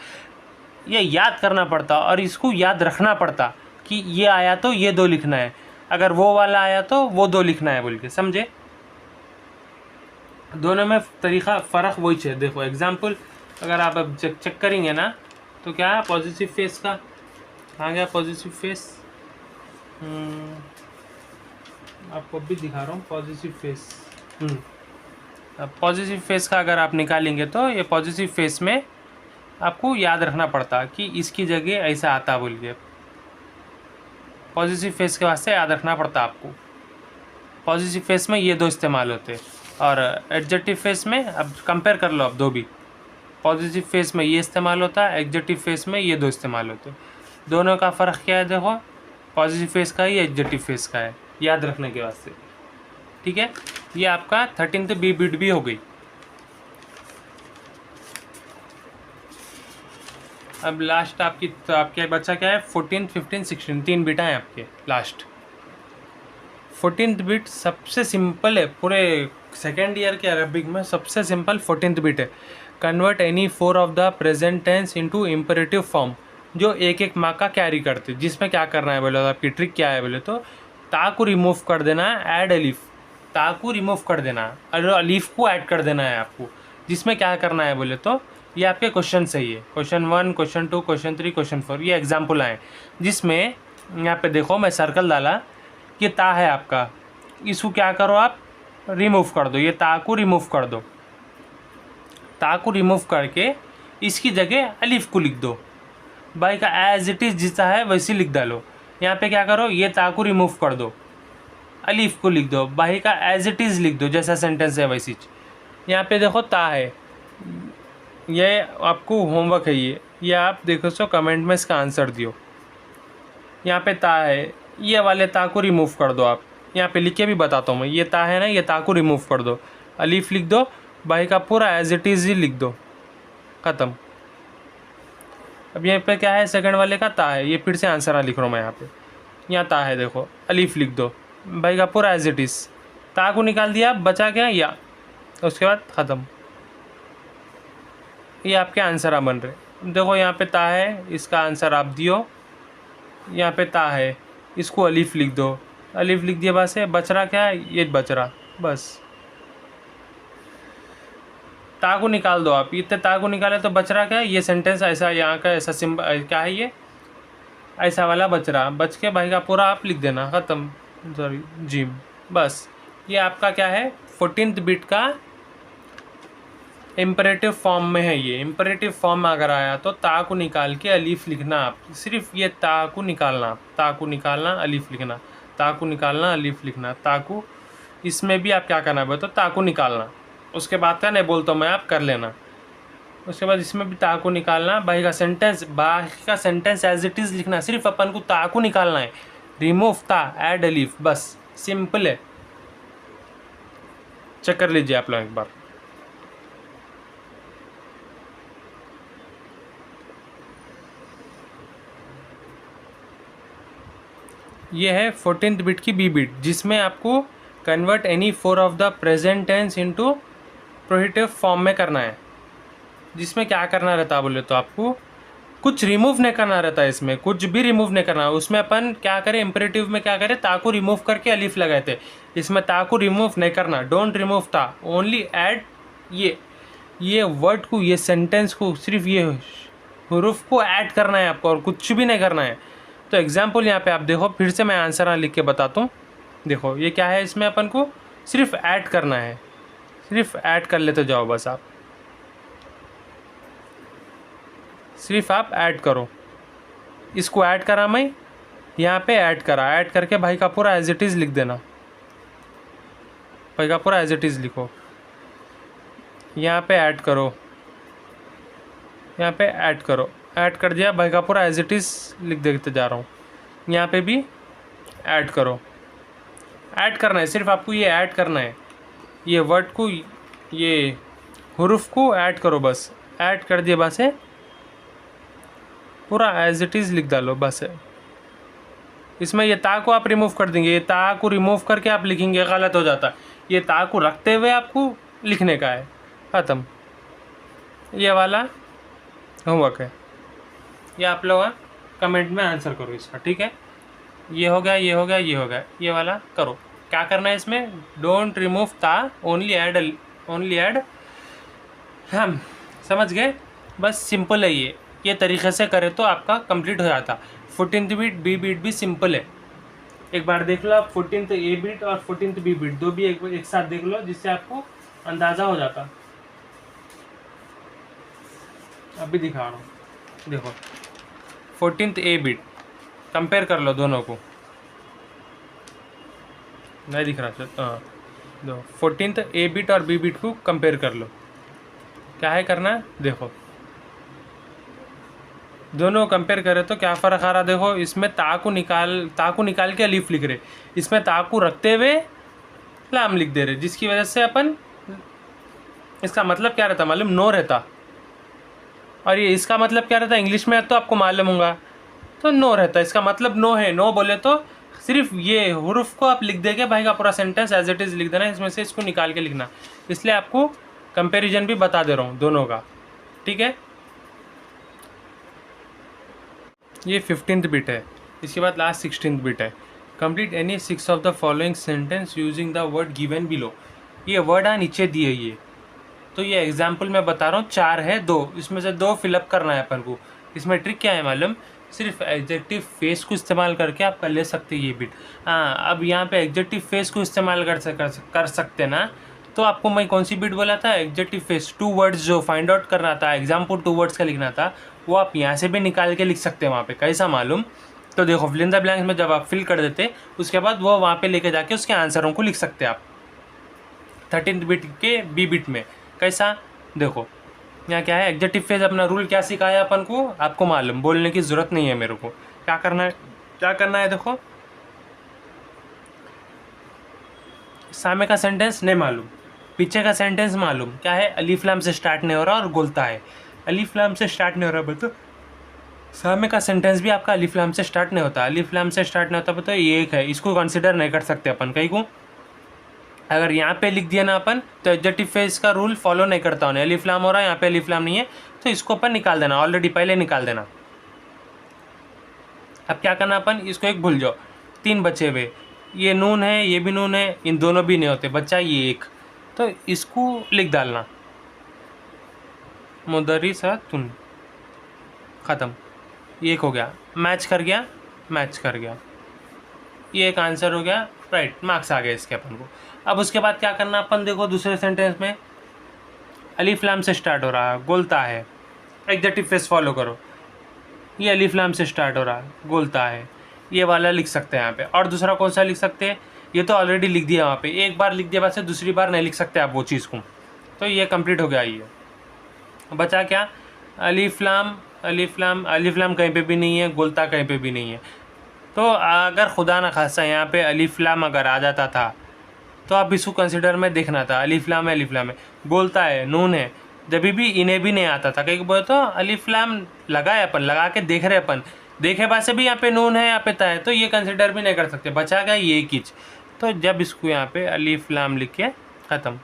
ये याद करना पड़ता और इसको याद रखना पड़ता कि ये आया तो ये 2 लिखना है, अगर वो वाला आया तो वो 2 लिखना है बोल के, समझे? दोनों में तरीक़ा फ़र्क वही है। देखो एग्जाम्पल अगर आप अब चेक करेंगे ना, तो क्या है पॉजिटिव फेस का? आ गया पॉजिटिव फेस, आपको भी दिखा रहा हूँ पॉजिटिव फेस। अब पॉजिटिव फेस का अगर आप निकालेंगे तो ये पॉजिटिव फेस में आपको याद रखना पड़ता कि इसकी जगह ऐसा आता बोलिए। पॉजिटिव फेस के वास्ते याद रखना पड़ता आपको। पॉजिटिव फेस में ये 2 इस्तेमाल होते, और एडजेक्टिव फेस में अब कंपेयर कर लो, अब 2 भी। पॉजिटिव फेस में ये इस्तेमाल होता है, एडजेक्टिव फेस में ये 2 इस्तेमाल होते। दोनों का फ़र्क क्या है? देखो, पॉजिटिव फेस का ही एडजेक्टिव फेस का है, याद रखने के वास्ते। ठीक है, ये आपका 13th बी बिट भी हो गई। अब लास्ट आपकी, तो आपके बच्चा क्या है? 14, 15, 16 3 बिट हैं आपके लास्ट। 14th बिट सबसे सिंपल है पूरे सेकेंड ईयर के अरबिक में, सबसे सिंपल 14th बिट है। Convert any 4 of the present tense into imperative form, जो एक माँ का कैरी करते। जिसमें क्या करना है बोले तो आपकी ट्रिक क्या है बोले तो ता को रिमूव कर देना है, ऐड अलीफ, ता को रिमूव कर देना और अलीफ को ऐड कर देना है आपको। जिसमें क्या करना है बोले तो ये आपके क्वेश्चन सही है, क्वेश्चन 1, क्वेश्चन 2, क्वेश्चन 3, क्वेश्चन 4, ये एग्जाम्पल आए। जिसमें यहाँ पे देखो मैं सर्कल डाला, ये ता है आपका, इसको क्या करो आप? रिमूव कर दो, ये ता को रिमूव कर दो। ता को रिमूव करके इसकी जगह अलिफ को लिख दो। भाई का एज इट इज़ जैसा है वैसे लिख डालो। यहाँ पे क्या करो, ये ता को रिमूव कर दो, अलिफ को लिख दो, भाई का एज इट इज़ लिख दो जैसा सेंटेंस है वैसी। यहाँ पे देखो ता है, ये आपको होमवर्क है, ये आप देखो सो कमेंट में इसका आंसर दियो। यहाँ पे ता है, ये वाले ता को रिमूव कर दो आप। यहाँ पे लिख के भी बताता हूँ मैं, ये ता है ना, ये ता को रिमूव कर दो, अलीफ लिख दो, भाई का पूरा एज इट इज़ ही लिख दो, ख़त्म। अब यहाँ पे क्या है, सेकंड वाले का ता है, ये फिर से आंसर लिख रहा हूँ मैं यहाँ पे। यहाँ ता है देखो, अलीफ लिख दो, भाई का पूरा एज इट इज़, ता को निकाल दिया, बचा क्या या, उसके बाद ख़त्म। ये आपके आंसर बन रहे। देखो यहाँ पे ता है, इसका आंसर आप दियो। यहाँ पे ता है, इसको अलीफ लिख दो, अलीफ लिख दिया, बस है। बच रहा क्या है, ये बच रहा, बस। ता को निकाल दो आप, इतने ता को निकाले तो बच रहा क्या है, ये सेंटेंस ऐसा, यहाँ का ऐसा सिंबल क्या है, ये ऐसा वाला बच रहा, बच के भाई का पूरा आप लिख देना, ख़त्म। सॉरी जिम, बस। ये आपका क्या है, 14th बिट का इम्परेटिव फॉर्म में है। ये इम्परेटिव फॉर्म में अगर आया तो ता को निकाल के अलीफ लिखना आप, सिर्फ ये ता को निकालना, ता को निकालना, अलीफ लिखना, ता को निकालना, अलीफ लिखना, ता को। इसमें भी आप क्या करना है तो ता को निकालना, उसके बाद का नहीं बोलता मैं, आप कर लेना। उसके बाद इसमें भी ता को निकालना, बाकी का सेंटेंस एज इट इज़ लिखना, सिर्फ अपन को ता को निकालना है, रिमूव ता, ऐड अलीफ, बस सिंपल है। चेक कर लीजिए आप लोग एक बार। ये है 14th बिट की बी बिट, जिसमें आपको convert any 4 of the present tense into prohibitive form में करना है। जिसमें क्या करना रहता है बोले तो आपको कुछ रिमूव नहीं करना रहता है, इसमें कुछ भी रिमूव नहीं करना। उसमें अपन क्या करें, इम्परेटिव में क्या करें, ता को रिमूव करके अलीफ लगाए थे। इसमें ता को रिमूव नहीं करना, डोंट रिमूव ता, ओनली ऐड ये वर्ड को, ये सेंटेंस को, सिर्फ ये हुरूफ को ऐड करना है आपको, और कुछ भी नहीं करना है। तो एग्जाम्पल यहाँ पे आप देखो, फिर से मैं आंसर लिख के बताता हूँ। देखो ये क्या है, इसमें अपन को सिर्फ ऐड करना है, सिर्फ ऐड कर लेते जाओ, बस आप सिर्फ आप ऐड करो। इसको ऐड करा मैं, यहाँ पे ऐड करा, ऐड करके भाई का पूरा एज इट इज़ लिख देना, भाई का पूरा एज इट इज़ लिखो। यहाँ पे ऐड करो, यहाँ पे ऐड करो, ऐड कर दिया, भाई का पूरा एज इट इज़ लिख देते जा रहा हूँ। यहाँ पे भी ऐड करो, ऐड करना है, सिर्फ आपको ये ऐड करना है, ये वर्ड को, ये हुरूफ को ऐड करो, बस ऐड कर दिया, बस है, पूरा एज इट इज़ लिख डालो, बस है। इसमें ये ता को आप रिमूव कर देंगे, ये ता को रिमूव करके आप लिखेंगे, गलत हो जाता। ये ता को रखते हुए आपको लिखने का है, ख़त्म। ये वाला होमवर्क है, ये आप लोग कमेंट में आंसर करो इसका, ठीक है। ये हो गया, ये हो गया, ये हो गया, ये वाला करो। क्या करना है इसमें, डोंट रिमूव ता, ओनली ऐड, हम समझ गए, बस सिंपल है ये तरीके से करें तो आपका कंप्लीट हो जाता। 14th बिट बी बिट भी सिंपल है, एक बार देख लो आप, 14th ए बिट और 14th बी बिट दो भी एक साथ देख लो, जिससे आपको अंदाज़ा हो जाता। अभी दिखा रहा हूँ, देखो 14th ए बिट, कंपेयर कर लो दोनों को, नहीं दिख रहा, हाँ दो 14th ए बिट और बी बिट को कंपेयर कर लो। क्या है करना, देखो दोनों कंपेयर करें तो क्या फ़र्क आ रहा, देखो इसमें ता को निकाल के अलीफ लिख रहे, इसमें ता को रखते हुए लाम लिख दे रहे, जिसकी वजह से अपन, इसका मतलब क्या रहता मालूम, नो रहता। और ये इसका मतलब क्या रहता, इंग्लिश में तो आपको मालूम होगा, तो नो रहता, इसका मतलब नो है। नो बोले तो सिर्फ ये हुरूफ को आप लिख देंगे, भाई का पूरा सेंटेंस एज इट इज़ लिख देना, इसमें से इसको निकाल के लिखना। इसलिए आपको कंपैरिजन भी बता दे रहा हूँ दोनों का, ठीक है। ये 15th बिट है, इसके बाद लास्ट 16th बिट है। Complete any 6 of the following sentence using the word given below. ये वर्ड नीचे दिए, ये तो ये एग्जाम्पल मैं बता रहा हूँ, 4 है, 2 इसमें से 2 फिलअप करना है अपन को। इसमें ट्रिक क्या है मालूम, सिर्फ एडजेक्टिव फेस को इस्तेमाल करके आप कर ले सकते ये बिट। हाँ, अब यहाँ पे एडजेक्टिव फेस को इस्तेमाल कर सकते ना, तो आपको मैं कौन सी बिट बोला था, एडजेक्टिव फेस, 2 वर्ड्स जो फाइंड आउट करना था, एग्जाम्पल 2 वर्ड्स का लिखना था, वो आप यहाँ से भी निकाल के लिख सकते हैं वहाँ पे। कैसा मालूम, तो देखो फिल इन द ब्लैंक्स में जब आप फिल कर देते उसके बाद वो वहाँ पे लेके जाके उसके आंसरों को लिख सकते हैं आप 13th बिट के बी बिट में। कैसा, देखो यहाँ क्या है, एडजेक्टिव फेज अपना रूल क्या सिखाया अपन को, आपको मालूम, बोलने की ज़रूरत नहीं है मेरे को। क्या करना है, क्या करना है, देखो सामने का सेंटेंस नहीं मालूम, पीछे का सेंटेंस मालूम, क्या है, अलीफ लाम से स्टार्ट नहीं हो रहा और बोलता है, अलीफ लाम से स्टार्ट नहीं हो रहा, बोलते सामने का सेंटेंस भी आपका अलीफ लाम से स्टार्ट नहीं होता, अलीफ लाम से स्टार्ट नहीं होता, तो ये एक है, इसको कंसिडर नहीं कर सकते अपन कहीं को। अगर यहाँ पे लिख दिया ना अपन तो एडजेक्टिव फेज का रूल फॉलो नहीं करता उन्हें, अलीफ लाम हो रहा है, यहाँ पे अलीफ लाम नहीं है, तो इसको अपन निकाल देना, ऑलरेडी पहले निकाल देना। अब क्या करना अपन, इसको एक भूल जाओ, 3 बचे हुए, ये नून है, ये भी नून है, इन दोनों भी नहीं होते, बच्चा ये एक, तो इसको लिख डालना, मुदर्रिसतुन, ख़त्म, ये एक हो गया, मैच कर गया, मैच कर गया, ये एक आंसर हो गया, राइट, मार्क्स आ गए इसके अपन को। अब उसके बाद क्या करना अपन, देखो दूसरे सेंटेंस में अलीफ लाम से स्टार्ट हो रहा है, बोलता है, एडजेक्टिव फेस फॉलो करो, ये अलीफ लाम से स्टार्ट हो रहा है, बोलता है, ये वाला लिख सकते हैं यहाँ पे। और दूसरा कौन सा लिख सकते हैं, ये तो ऑलरेडी लिख दिया वहाँ पे, एक बार लिख दिया बाद से दूसरी बार नहीं लिख सकते आप वो चीज़ को, तो ये कंप्लीट हो गया। ये बचा क्या, अलीफ लाम, अलीफ लाम, अलीफ लाम कहीं पे भी नहीं है, बोलता कहीं पे भी नहीं है, तो अगर खुदा न खासा यहाँ पे अलीफ लाम अगर आ जाता था तो आप इसको कंसिडर में देखना था, अलीफ लाम है, अलीफ लाम है, बोलता है, नून है, जब भी इन्हें भी नहीं आता था, कहीं बोले तो अलीफ लाम लगाए अपन, लगा के देख रहे अपन, देखे बाद से भी यहाँ पे नून है, यहाँ पे ता है, तो ये कंसिडर भी नहीं कर सकते, बचा गया ये किच, तो जब इसको यहाँ पे अलीफ लाम लिख के ख़त्म,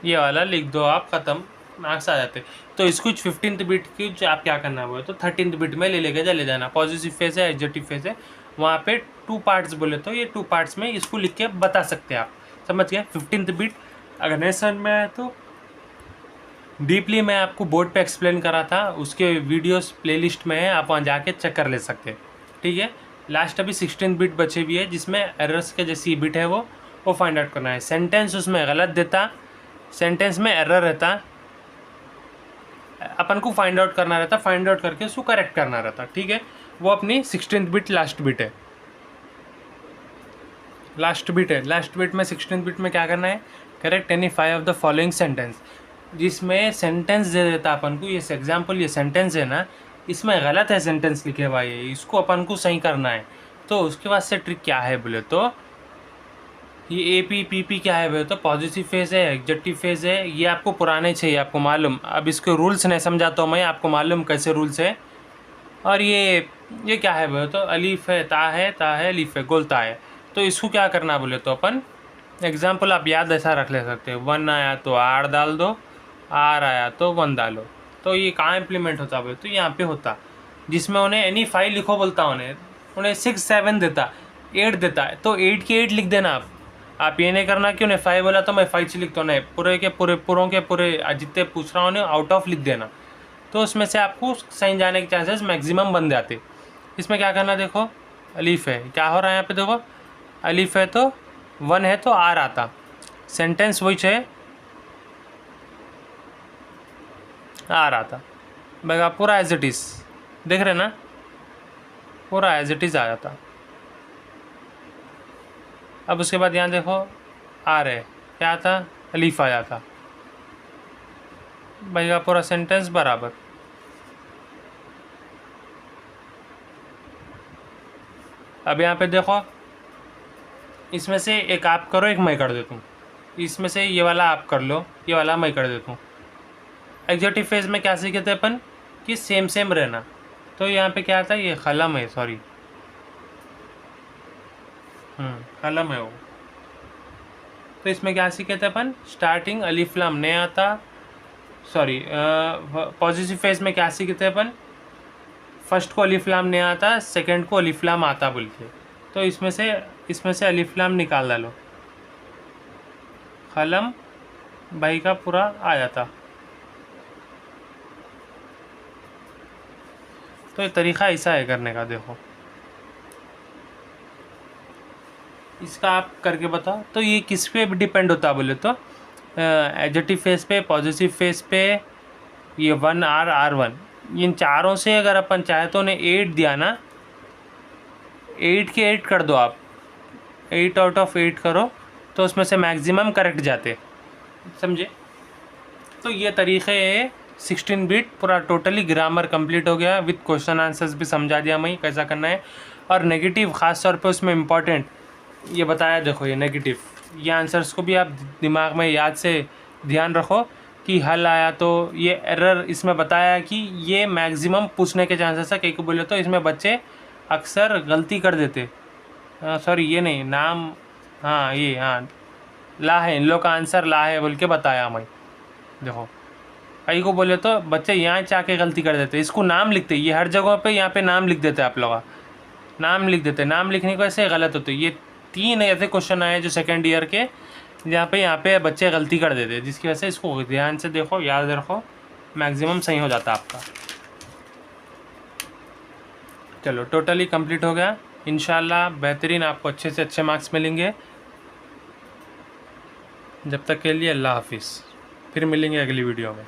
ये वाला लिख दो आप, ख़त्म, मार्क्स आ जाते। तो इसको 15th बिट की आप क्या करना है तो 13th बिट में ले जाना, पॉजिटिव फेज है, एडजेक्टिव फेज है, वहाँ पे 2 पार्ट्स बोले तो ये 2 पार्ट्स में इसको लिख के बता सकते हैं आप, समझ गए। 15th बिट अगर नहीं समझ में आया तो डीपली मैं आपको बोर्ड पे एक्सप्लेन करा था, उसके वीडियोस प्लेलिस्ट में है, आप वहाँ जाके चेक कर ले सकते हैं, ठीक है। लास्ट अभी 16th बिट बचे भी है, जिसमें एरर्स के जैसी बिट है वो फाइंड आउट करना है। सेंटेंस उसमें गलत देता, सेंटेंस में एरर रहता, अपन को फाइंड आउट करना रहता, फाइंड आउट करके उसको करेक्ट करना रहता, ठीक है। वो अपनी 16th बिट लास्ट बिट है, लास्ट बिट है, लास्ट बिट में 16th बिट में क्या करना है, correct any 5 of the following sentence, जिसमें सेंटेंस दे देता अपन को, ये एग्जाम्पल, ये सेंटेंस है ना, इसमें गलत है सेंटेंस लिखे हुआ है, इसको अपन को सही करना है। तो उसके बाद से ट्रिक क्या है बोले तो, ये APPP क्या है बोले तो पॉजिटिव फेज है, एडजेक्टिव फेज है, ये आपको पुराने चाहिए, आपको मालूम, अब इसके रूल्स नहीं समझाता हूँ मैं, आपको मालूम कैसे रूल्स है। और ये क्या है बोले तो अलीफ है, ता है, अलीफ है, गोलता है, तो इसको क्या करना बोले तो अपन एग्जाम्पल आप याद ऐसा रख ले सकते हैं, 1 आया तो R डाल दो, R आया तो 1 डालो, तो ये कहाँ इम्प्लीमेंट होता बोले तो यहाँ पे होता, जिसमें उन्हें एनी 5 लिखो बोलता, उन्हें 6 7 देता, 8 देता है, तो 8 की 8 लिख देना आप ये नहीं करना कि उन्हें 5 बोला तो मैं 5 लिखता हूँ, नहीं, पूरे के पूरे जितने पूछ रहा हूँ उन्हें आउट ऑफ लिख देना, तो उसमें से आपको सही जाने के चांसेस मैक्सिमम बन जाते। इसमें क्या करना, देखो अलीफ है, क्या हो रहा है यहाँ पे, देखो अलीफ है तो 1 है तो R आता, सेंटेंस वही है, R आता, बगा पूरा एज इट इज़, देख रहे ना, पूरा एज इट इज़ आ जाता। अब उसके बाद यहाँ देखो R है, क्या आता, अलीफ आ जाता, बगा पूरा सेंटेंस बराबर। अब यहाँ पे देखो, इसमें से एक आप करो, एक मैं कर देता हूँ, इसमें से ये वाला आप कर लो, ये वाला मैं कर देता हूँ। एडजेक्टिव फेज में क्या सीखे थे अपन कि सेम रहना, तो यहाँ पे क्या आता है, ये कलम है, सॉरी कलम है वो, तो इसमें क्या सीखे थे अपन, स्टार्टिंग अलीफ लाम नहीं आता, सॉरी पॉजिटिव फेज में क्या सीखे थे अपन, फर्स्ट को अलीफ लाम नहीं आता, सेकंड को अलीफ लाम आता बोल के, तो इसमें से अलीफ लाम निकाल डालो, कलम भाई का पूरा आ जाता। तो ये तरीक़ा ऐसा है करने का, देखो इसका आप करके बताओ। तो ये किस पे डिपेंड होता है बोले तो एडजेक्टिव फेस पे, पॉजिटिव फेस पे, ये 1 R1, इन चारों से अगर अपन चाहे तो उन्हें 8 दिया ना, 8 के 8 कर दो आप, 8 आउट ऑफ 8 करो तो उसमें से मैक्सिमम करेक्ट जाते, समझे। तो ये तरीक़े 16 बिट पूरा टोटली ग्रामर कंप्लीट हो गया, विद क्वेश्चन आंसर्स भी समझा दिया मैं कैसा करना है। और नेगेटिव ख़ास तौर पे उसमें इम्पॉर्टेंट ये बताया, देखो ये नेगेटिव, ये आंसर्स को भी आप दिमाग में याद से ध्यान रखो कि हल आया तो ये एरर इसमें बताया कि ये मैक्सिमम पूछने के चांसेस है। कई को बोले तो इसमें बच्चे अक्सर गलती कर देते, सॉरी ये नहीं नाम, हाँ ये हाँ ला है, इन लोग का आंसर ला है बोल के बताया मैं। देखो कई को बोले तो बच्चे यहाँ चाह के गलती कर देते, इसको नाम लिखते, ये हर जगह पे यहाँ पे नाम लिख देते, आप लोग नाम लिख देते, नाम लिखने को ऐसे गलत होते। ये 3 ऐसे क्वेश्चन आए जो सेकेंड ईयर के यहाँ पे बच्चे गलती कर देते, जिसकी वजह से इसको ध्यान से देखो, याद रखो, मैक्सिमम सही हो जाता आपका। चलो टोटली कंप्लीट हो गया, इंशाल्लाह बेहतरीन आपको अच्छे से अच्छे मार्क्स मिलेंगे। जब तक के लिए अल्लाह हाफिज़, फिर मिलेंगे अगली वीडियो में।